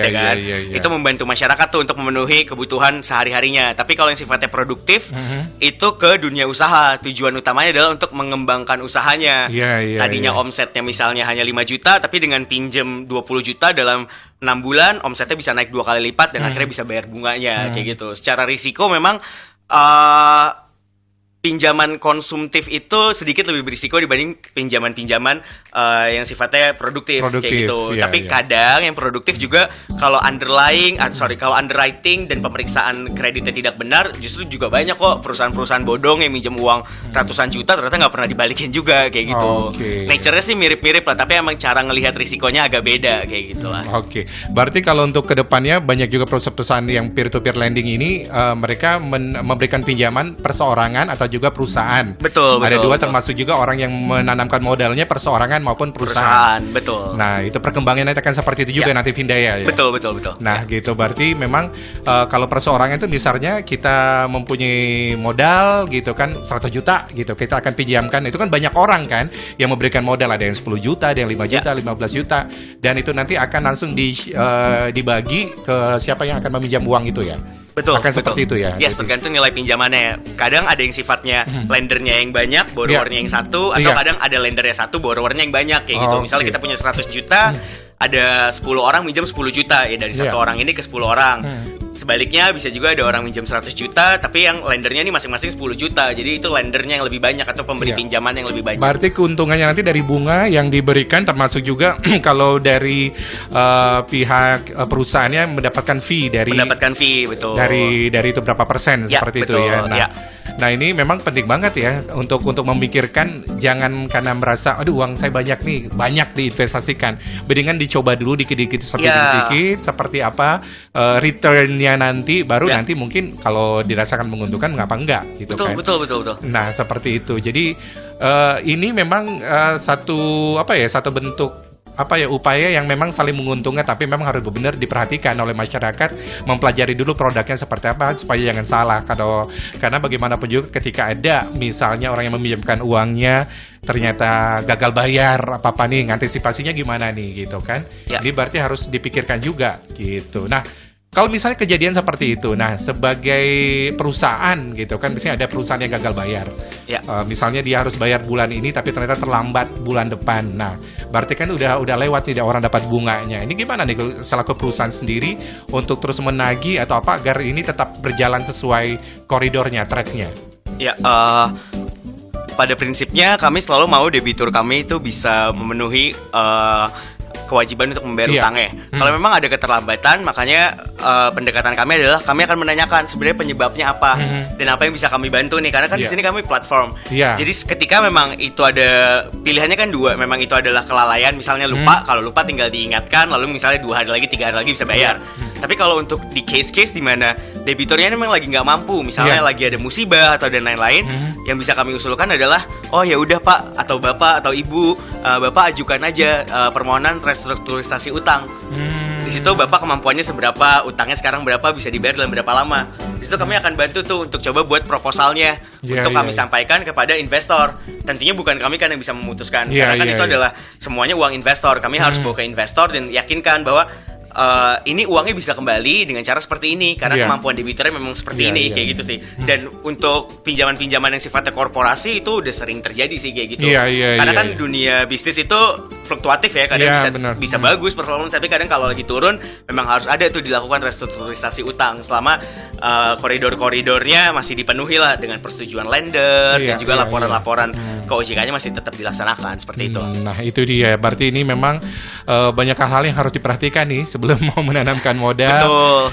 itu membantu masyarakat tuh untuk memenuhi kebutuhan sehari-harinya. Tapi kalau yang sifatnya produktif, itu ke dunia usaha. Tujuan utamanya adalah untuk mengembangkan usahanya. Tadinya omsetnya misalnya hanya 5 juta, tapi dengan pinjam 20 juta dalam 6 bulan, omsetnya bisa naik 2 kali lipat dan akhirnya bisa bayar bunganya, kayak gitu. Secara risiko memang pinjaman konsumtif itu sedikit lebih berisiko dibanding pinjaman-pinjaman yang sifatnya produktif kayak gitu. Tapi kadang yang produktif juga kalau underwriting dan pemeriksaan kreditnya tidak benar, justru juga banyak kok perusahaan-perusahaan bodong yang minjem uang ratusan juta ternyata nggak pernah dibalikin juga kayak gitu. Nature-nya sih mirip-mirip lah, tapi emang cara ngelihat risikonya agak beda kayak gitulah. Berarti kalau untuk kedepannya banyak juga perusahaan yang peer-to-peer lending ini mereka memberikan pinjaman perseorangan atau juga perusahaan. Betul. Ada dua, betul. termasuk juga orang yang menanamkan modalnya perseorangan maupun perusahaan. Betul. Nah, itu perkembangannya akan seperti itu juga nanti Vindaya ya. Betul. Nah, gitu berarti memang kalau perseorangan itu misalnya kita mempunyai modal gitu kan 100 juta gitu, kita akan pinjamkan. Itu kan banyak orang kan yang memberikan modal, ada yang 10 juta, ada yang 5 juta, 15 juta, dan itu nanti akan langsung dibagi ke siapa yang akan meminjam uang itu ya. Betul. Akan seperti itu ya. Yes, tergantung nilai pinjamannya. Kadang ada yang sifatnya lendernya yang banyak, borrowernya yang satu, atau kadang ada lendernya satu, borrowernya yang banyak kayak gitu. Misalnya kita punya 100 juta, ada 10 orang minjam 10 juta ya, dari satu orang ini ke 10 orang. Sebaliknya bisa juga ada orang minjam 100 juta tapi yang lendernya ini masing-masing 10 juta. Jadi itu lendernya yang lebih banyak atau pemberi pinjaman yang lebih banyak. Berarti keuntungannya nanti dari bunga yang diberikan, termasuk juga kalau dari pihak perusahaannya mendapatkan fee betul. Dari itu berapa persen seperti betul, itu ya. Nah ini memang penting banget ya untuk memikirkan, jangan karena merasa aduh uang saya banyak diinvestasikan. Mendingan dicoba dulu dikit-dikit seperti apa returnnya nanti, baru nanti mungkin kalau dirasakan menguntungkan mengapa enggak gitu. Betul. Nah seperti itu. Jadi ini memang satu bentuk upaya yang memang saling menguntungkan, tapi memang harus benar diperhatikan oleh masyarakat, mempelajari dulu produknya seperti apa supaya jangan salah. Karena bagaimanapun juga ketika ada misalnya orang yang meminjamkan uangnya ternyata gagal bayar apa nih, antisipasinya gimana nih gitu kan. Jadi berarti harus dipikirkan juga gitu. Nah, kalau misalnya kejadian seperti itu, nah sebagai perusahaan gitu kan, misalnya ada perusahaan yang gagal bayar, misalnya dia harus bayar bulan ini tapi ternyata terlambat bulan depan. Nah, berarti kan udah lewat, tidak orang dapat bunganya. Ini gimana nih selaku perusahaan sendiri untuk terus menagih atau apa agar ini tetap berjalan sesuai koridornya, tracknya? Ya, pada prinsipnya kami selalu mau debitur kami itu bisa memenuhi kewajiban untuk membayar utangnya. Kalau memang ada keterlambatan, makanya pendekatan kami adalah kami akan menanyakan sebenarnya penyebabnya apa dan apa yang bisa kami bantu nih. Karena kan di sini kami platform. Jadi ketika memang itu ada pilihannya kan dua, memang itu adalah kelalaian, misalnya lupa. Kalau lupa tinggal diingatkan, lalu misalnya 2 hari lagi, 3 hari lagi bisa bayar. Tapi kalau untuk di case-case di mana debiturnya memang lagi nggak mampu, misalnya lagi ada musibah atau dan lain-lain, yang bisa kami usulkan adalah, oh ya udah Pak atau Bapak atau Ibu, Bapak ajukan aja permohonan restrukturisasi utang. Di situ Bapak kemampuannya seberapa, utangnya sekarang berapa, bisa dibayar dalam berapa lama. Di situ kami akan bantu tuh untuk coba buat proposalnya untuk kami sampaikan kepada investor. Tentunya bukan kami kan yang bisa memutuskan, karena kan itu adalah semuanya uang investor. Kami harus bawa ke investor dan yakinkan bahwa ini uangnya bisa kembali dengan cara seperti ini karena kemampuan debiturnya memang seperti ini kayak gitu sih. Dan untuk pinjaman-pinjaman yang sifatnya korporasi itu udah sering terjadi sih kayak gitu. Karena kan dunia bisnis itu fluktuatif ya, kadang bisa bagus performance, tapi kadang kalau lagi turun memang harus ada tuh dilakukan restrukturisasi utang selama koridor-koridornya masih dipenuhi lah dengan persetujuan lender dan juga laporan-laporan ke OJK-nya masih tetap dilaksanakan seperti itu. Nah itu dia, berarti ini memang banyak hal yang harus diperhatikan nih sebelum mau menanamkan modal.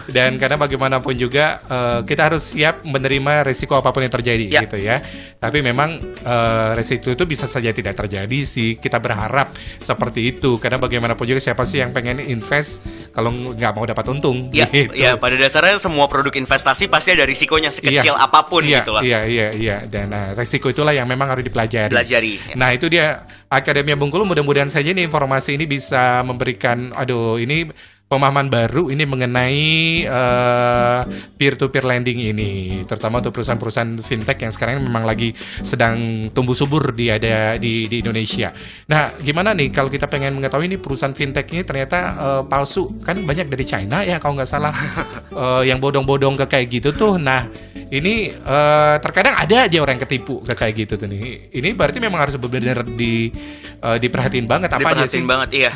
Dan karena bagaimanapun juga kita harus siap menerima risiko apapun yang terjadi gitu ya. Tapi memang risiko itu bisa saja tidak terjadi sih. Kita berharap seperti itu, karena bagaimanapun juga siapa sih yang pengen invest kalau nggak mau dapat untung gitu. Pada dasarnya semua produk investasi pasti ada risikonya sekecil apapun gitu lah. Dan risiko itulah yang memang harus dipelajari. Nah itu dia Akademia Bengkulu, mudah-mudahan saja nih informasi ini bisa memberikan ini pemahaman baru ini mengenai peer-to-peer lending ini, terutama untuk perusahaan-perusahaan fintech yang sekarang memang lagi sedang tumbuh subur di Indonesia. Nah, gimana nih kalau kita pengen mengetahui ini perusahaan fintech ini ternyata palsu, kan banyak dari China ya kalau nggak salah yang bodong-bodong ke kayak gitu tuh. Nah, ini terkadang ada aja orang yang ketipu ke kayak gitu tuh nih. Ini berarti memang harus benar-benar diperhatiin banget apa aja sih? Diperhatiin banget, iya.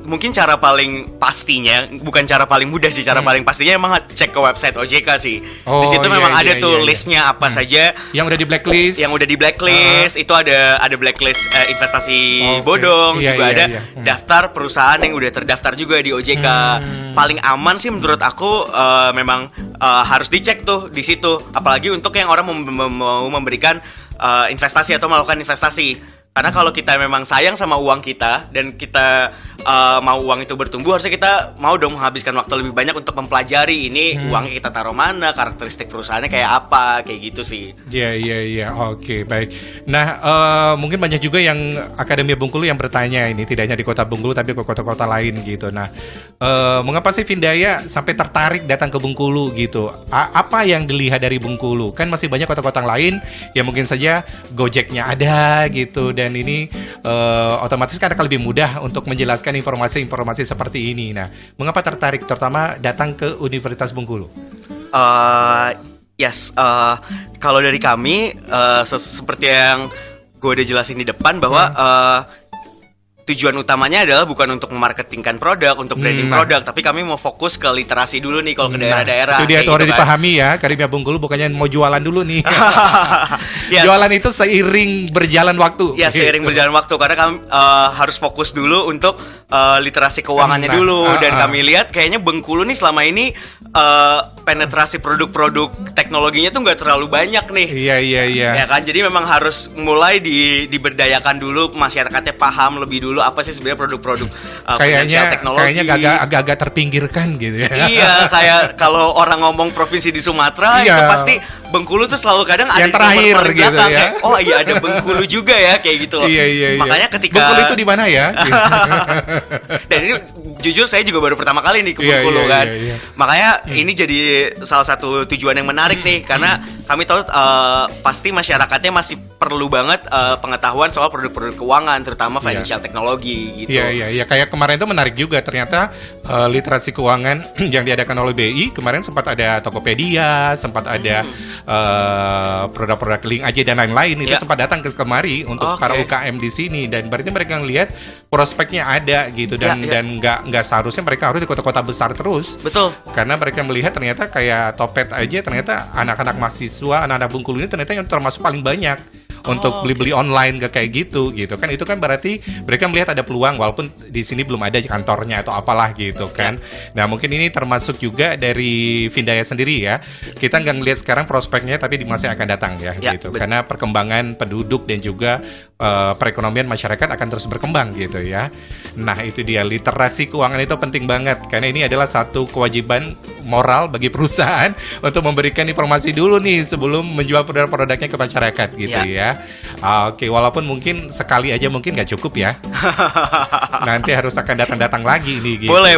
Mungkin cara paling pastinya, bukan cara paling mudah sih, cara paling pastinya emang cek ke website OJK sih. Di situ memang ada tuh listnya apa saja yang udah di blacklist. Itu ada blacklist investasi bodong, juga ada daftar perusahaan yang udah terdaftar juga di OJK. Paling aman sih menurut aku memang harus dicek tuh di situ, apalagi untuk yang orang mau memberikan investasi atau melakukan investasi. Karena kalau kita memang sayang sama uang kita dan kita mau uang itu bertumbuh, harusnya kita mau dong menghabiskan waktu lebih banyak untuk mempelajari ini uangnya kita taruh mana, karakteristik perusahaannya kayak apa, kayak gitu sih. Iya. Oke, baik. Nah, mungkin banyak juga yang Akademia Bengkulu yang bertanya ini tidak hanya di Kota Bengkulu tapi ke kota-kota lain gitu. Nah, mengapa sih Findaya sampai tertarik datang ke Bengkulu gitu? Apa yang dilihat dari Bengkulu? Kan masih banyak kota-kota lain yang mungkin saja Gojeknya ada gitu, dan ini otomatis kan akan lebih mudah untuk menjelaskan informasi-informasi seperti ini. Nah, mengapa tertarik terutama datang ke Universitas Bengkulu? Kalau dari kami seperti yang gue udah jelasin di depan bahwa tujuan utamanya adalah bukan untuk memarketingkan produk, untuk branding produk, tapi kami mau fokus ke literasi dulu nih kalau ke daerah-daerah. Itu dia tuh harus dipahami ya, Akademia Bengkulu bukannya mau jualan dulu nih. Jualan itu seiring berjalan waktu. Ya, seiring berjalan waktu, karena kami harus fokus dulu untuk literasi keuangannya dulu. Dan kami lihat kayaknya Bengkulu nih selama ini penetrasi produk-produk teknologinya tuh nggak terlalu banyak nih. Iya. Ya kan, jadi memang harus mulai diberdayakan dulu, masyarakatnya paham lebih dulu apa sih sebenarnya produk-produk finansial teknologi. Kayaknya agak-agak terpinggirkan gitu ya. Iya, kayak kalau orang ngomong provinsi di Sumatera itu pasti Bengkulu tuh selalu kadang yang ada terakhir di gitu ya. Kayak, oh iya ada Bengkulu juga ya, kayak gitu loh. Iya. Makanya ketika Bengkulu itu di mana ya? Dan ini jujur saya juga baru pertama kali nih ke Bengkulu kan. Iya. Makanya ini jadi salah satu tujuan yang menarik nih, karena kami tahu pasti masyarakatnya masih perlu banget pengetahuan soal produk-produk keuangan, terutama financial technology gitu. Iya. Kayak kemarin itu menarik juga, ternyata literasi keuangan yang diadakan oleh BI kemarin sempat ada Tokopedia, sempat ada produk-produk link aja dan lain-lain itu sempat datang ke kemari untuk para UKM di sini, dan berarti mereka ngelihat prospeknya ada gitu, dan nggak seharusnya mereka harus di kota-kota besar terus. Betul. Karena mereka melihat ternyata kayak Topet aja, ternyata anak-anak mahasiswa, anak-anak Bengkulu ini ternyata yang termasuk paling banyak untuk beli-beli online kayak gitu kan. Itu kan berarti mereka melihat ada peluang walaupun di sini belum ada kantornya atau apalah gitu kan. Nah, mungkin ini termasuk juga dari Findaya sendiri ya. Kita nggak ngelihat sekarang prospeknya, tapi di masa yang akan datang ya gitu. Karena perkembangan penduduk dan juga perekonomian masyarakat akan terus berkembang gitu ya. Nah, itu dia, literasi keuangan itu penting banget karena ini adalah satu kewajiban moral bagi perusahaan untuk memberikan informasi dulu nih sebelum menjual produk-produknya ke masyarakat gitu ya. Oke, walaupun mungkin sekali aja mungkin nggak cukup ya. Nanti harus akan datang-datang lagi nih gitu. Boleh.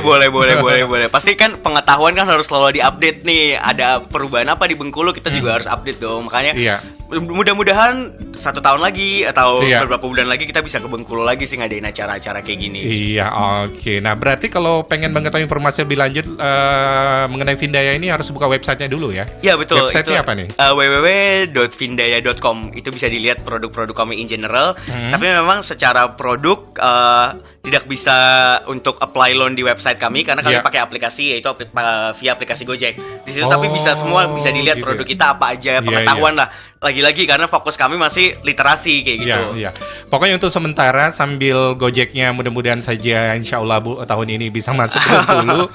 Pasti kan pengetahuan kan harus selalu diupdate nih. Ada perubahan apa di Bengkulu, kita juga harus update dong. Makanya mudah-mudahan 1 tahun lagi atau beberapa bulan lagi kita bisa ke Bengkulu lagi sih ngadain acara-acara kayak gini. Iya, oke. Nah, berarti kalau pengen mengetahui informasi lebih lanjut mengenai Findaya ini harus buka websitenya dulu ya? Iya, betul. Websitenya apa nih? www.findaya.com. Itu bisa dilihat produk-produk kami in general. Tapi memang secara produk tidak bisa untuk apply loan di website kami karena kami pakai aplikasi, yaitu via aplikasi Gojek. Di situ tapi bisa dilihat gitu produk kita apa aja, pengetahuan lah. Lagi-lagi karena fokus kami masih literasi kayak gitu. Iya. Pokoknya untuk sementara sambil Gojeknya mudah-mudahan saja insya Allah tahun ini bisa masuk ke Bengkulu.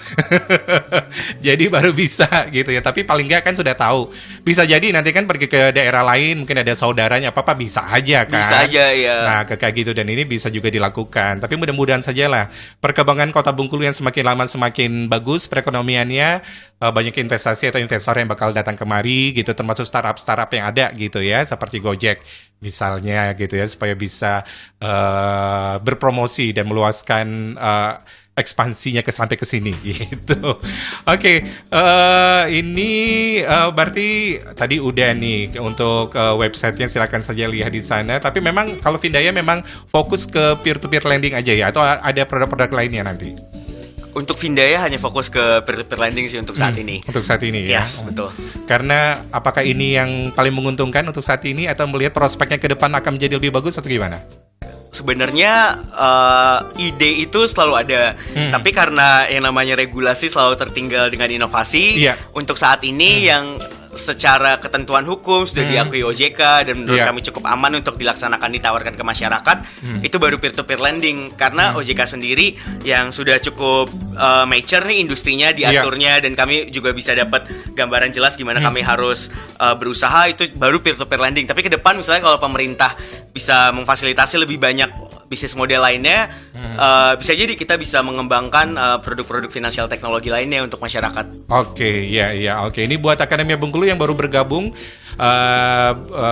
Jadi baru bisa gitu ya. Tapi paling nggak kan sudah tahu. Bisa jadi nanti kan pergi ke daerah lain, mungkin ada saudaranya apa bisa aja kan. Bisa aja ya. Nah, kayak gitu, dan ini bisa juga dilakukan. Tapi mudah-mudahan saja lah perkembangan Kota Bengkulu yang semakin lama semakin bagus perekonomiannya, banyak investasi atau investor yang bakal datang kemari gitu, termasuk startup yang ada gitu ya, seperti Gojek misalnya gitu ya, supaya bisa berpromosi dan meluaskan ekspansinya sampai ke sini gitu. Oke, ini berarti tadi udah nih untuk websitenya, silakan saja lihat di sana. Tapi memang kalau Findaya memang fokus ke peer-to-peer lending aja ya, atau ada produk-produk lainnya nanti? Untuk Findaya hanya fokus ke peer-to-peer lending sih untuk saat ini. Untuk saat ini ya? Yes, betul. Karena apakah ini yang paling menguntungkan untuk saat ini, atau melihat prospeknya ke depan akan menjadi lebih bagus atau gimana? Sebenarnya ide itu selalu ada, tapi karena yang namanya regulasi selalu tertinggal dengan inovasi. Untuk saat ini yang secara ketentuan hukum sudah diakui OJK dan menurut kami cukup aman untuk dilaksanakan, ditawarkan ke masyarakat, itu baru peer-to-peer lending. Karena OJK sendiri yang sudah cukup mature nih industrinya, diaturnya, dan kami juga bisa dapat gambaran jelas gimana kami harus berusaha, itu baru peer-to-peer lending. Tapi ke depan misalnya kalau pemerintah bisa memfasilitasi lebih banyak bisnis model lainnya, bisa jadi kita bisa mengembangkan produk-produk finansial teknologi lainnya untuk masyarakat. Oke. Ini buat Akademia Bengkulu yang baru bergabung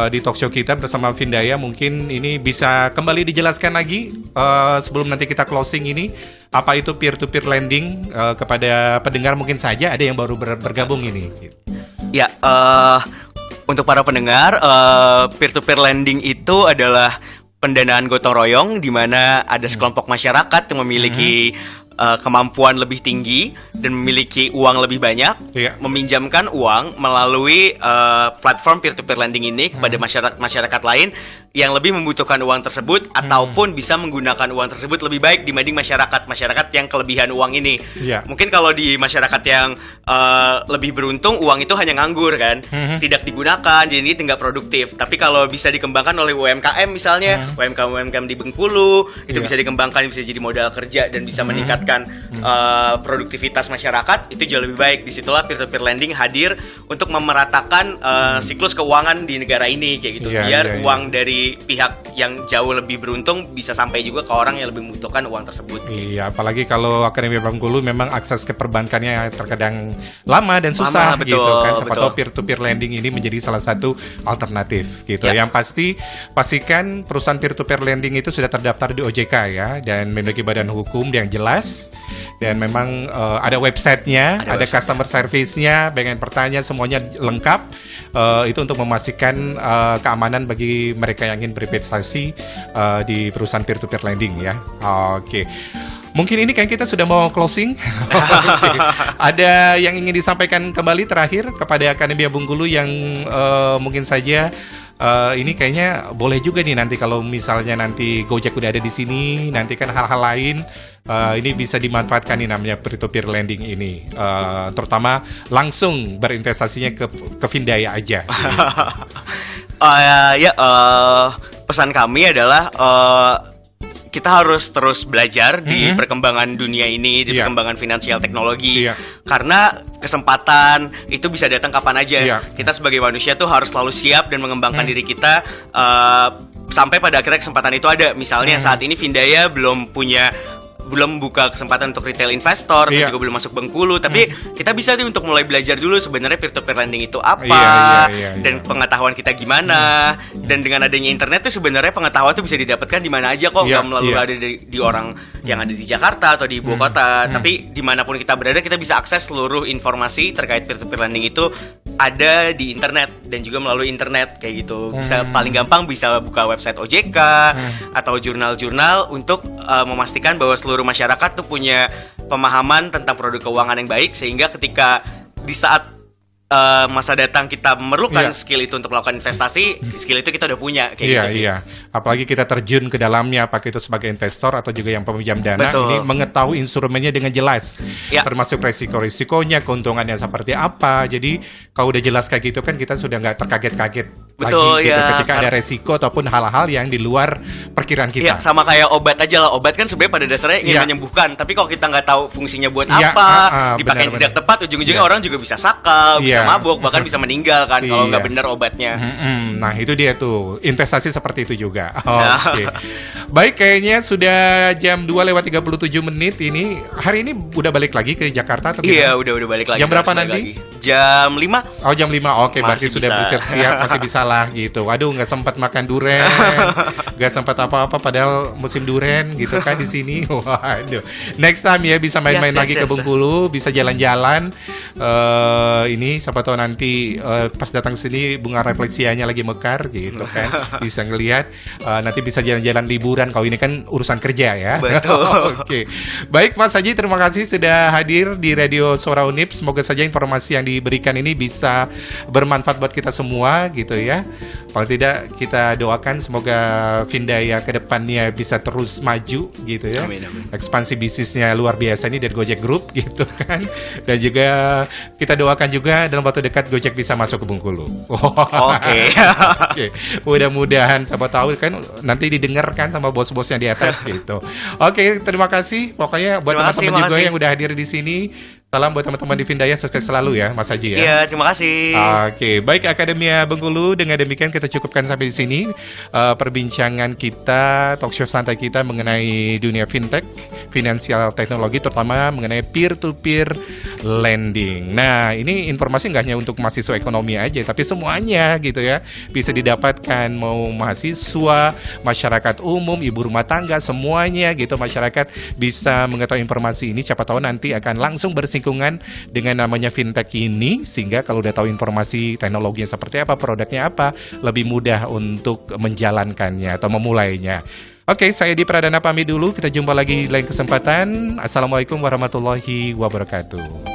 di talk show kita bersama Vindaya, mungkin ini bisa kembali dijelaskan lagi sebelum nanti kita closing ini, apa itu peer-to-peer lending kepada pendengar mungkin saja ada yang baru bergabung ini. Ya, untuk para pendengar, peer-to-peer lending itu adalah pendanaan gotong royong di mana ada sekelompok masyarakat yang memiliki kemampuan lebih tinggi dan memiliki uang lebih banyak, meminjamkan uang melalui platform peer-to-peer lending ini kepada masyarakat lain yang lebih membutuhkan uang tersebut ataupun bisa menggunakan uang tersebut lebih baik dibanding masyarakat yang kelebihan uang ini. Mungkin kalau di masyarakat yang lebih beruntung, uang itu hanya nganggur kan, tidak digunakan, jadi tidak produktif. Tapi kalau bisa dikembangkan oleh UMKM misalnya, UMKM di Bengkulu itu bisa dikembangkan, bisa jadi modal kerja dan bisa meningkatkan produktivitas masyarakat, itu jauh lebih baik. Disitulah peer-to-peer lending hadir untuk memeratakan siklus keuangan di negara ini kayak gitu, biar uang dari pihak yang jauh lebih beruntung bisa sampai juga ke orang yang lebih membutuhkan uang tersebut. Iya, apalagi kalau Akademia Bengkulu memang akses ke perbankannya terkadang lama dan susah, betul, gitu kan. Siapa tahu peer-to-peer lending ini menjadi salah satu alternatif gitu. Yang pasti pastikan perusahaan peer-to-peer lending itu sudah terdaftar di OJK ya, dan memiliki badan hukum yang jelas, dan memang ada websitenya, ada customer service-nya, pengen bertanya semuanya lengkap. Itu untuk memastikan keamanan bagi mereka yang ingin berinvestasi di perusahaan peer-to-peer lending ya. Oke. Mungkin ini kayak kita sudah mau closing. Ada yang ingin disampaikan kembali terakhir kepada Akademia Bengkulu yang mungkin saja ini kayaknya boleh juga nih nanti kalau misalnya nanti Gojek udah ada di sini, nanti kan hal-hal lain ini bisa dimanfaatkan nih namanya peer-to-peer lending ini, terutama langsung berinvestasinya ke Vindaya aja. Pesan kami adalah kita harus terus belajar di perkembangan dunia ini, di perkembangan finansial teknologi, karena kesempatan itu bisa datang kapan aja. Kita sebagai manusia tuh harus selalu siap dan mengembangkan diri kita sampai pada akhirnya kesempatan itu ada. Misalnya saat ini Vindaya belum buka kesempatan untuk retail investor, juga belum masuk Bengkulu, tapi kita bisa nih untuk mulai belajar dulu sebenarnya peer-to-peer lending itu apa, dan pengetahuan kita gimana, dan dengan adanya internet tuh sebenarnya pengetahuan tuh bisa didapatkan di mana aja kok, nggak melalui ada di orang yang ada di Jakarta atau di ibu kota, tapi dimanapun kita berada kita bisa akses seluruh informasi terkait peer-to-peer lending itu ada di internet dan juga melalui internet kayak gitu. Bisa paling gampang bisa buka website OJK atau jurnal-jurnal untuk memastikan bahwa seluruh masyarakat tuh punya pemahaman tentang produk keuangan yang baik, sehingga ketika di saat masa datang kita memerlukan skill itu untuk melakukan investasi, skill itu kita udah punya kayak gitu sih. Apalagi kita terjun ke dalamnya, apakah itu sebagai investor atau juga yang peminjam dana, ini mengetahui instrumennya dengan jelas, termasuk resiko-risikonya, keuntungannya seperti apa. Jadi kalau udah jelas kayak gitu kan kita sudah nggak terkaget-kaget lagi gitu, ketika ada resiko ataupun hal-hal yang di luar perkiraan kita. Sama kayak obat aja lah, obat kan sebenarnya pada dasarnya ingin menyembuhkan, tapi kalau kita nggak tahu fungsinya buat apa, dipakai tidak tepat, ujung-ujungnya orang juga bisa sakal, bisa mabuk, bahkan bisa meninggal kan kalau nggak benar obatnya. Nah itu dia tuh, investasi seperti itu juga. Oke. Baik, kayaknya sudah jam 2:37 ini. Hari ini udah balik lagi ke Jakarta atau gimana? Iya, udah balik lagi. Jam berapa nanti? Jam 5. Oh, jam 5. Oke, berarti sudah bersiap-siap, masih bisa lah gitu. Waduh, nggak sempat makan durian, nggak sempat apa-apa padahal musim durian gitu kan di sini. Waduh. Next time ya bisa main-main lagi ke Bengkulu, bisa jalan-jalan. Ini siapa tahu nanti pas datang sini bunga refleksianya lagi mekar gitu kan. Bisa ngelihat, nanti bisa jalan-jalan liburan. Kalau ini kan urusan kerja ya. Betul. Oke. Baik Mas Haji, terima kasih sudah hadir di Radio Suara Unip. Semoga saja informasi yang diberikan ini bisa bermanfaat buat kita semua gitu ya. Kalau tidak, kita doakan semoga Vindaya ke depannya bisa terus maju gitu ya. Amin. Ekspansi bisnisnya luar biasa ini dari Gojek Group gitu kan. Dan juga kita doakan juga dalam waktu dekat Gojek bisa masuk ke Bengkulu. Oke. Oke. Mudah-mudahan siapa tahu kan nanti didengarkan sama bos-bosnya di atas gitu. Oke, terima kasih. Pokoknya buat teman-teman juga yang udah hadir di sini. Salam buat teman-teman di Vindaya, sukses selalu ya Mas Haji ya. Iya, terima kasih. Oke, baik Akademia Bengkulu, dengan demikian kita cukupkan sampai di sini perbincangan kita, talk show santai kita mengenai dunia fintech, finansial teknologi, terutama mengenai peer-to-peer lending. Nah, ini informasi nggak hanya untuk mahasiswa ekonomi aja, tapi semuanya gitu ya, bisa didapatkan mau mahasiswa, masyarakat umum, ibu rumah tangga, semuanya gitu, masyarakat bisa mengetahui informasi ini. Siapa tahu nanti akan langsung bersinggungan dengan namanya fintech ini, sehingga kalau udah tahu informasi teknologinya seperti apa, produknya apa, lebih mudah untuk menjalankannya atau memulainya. Oke, saya Di Pradana pamit dulu. Kita jumpa lagi di lain kesempatan. Assalamualaikum warahmatullahi wabarakatuh.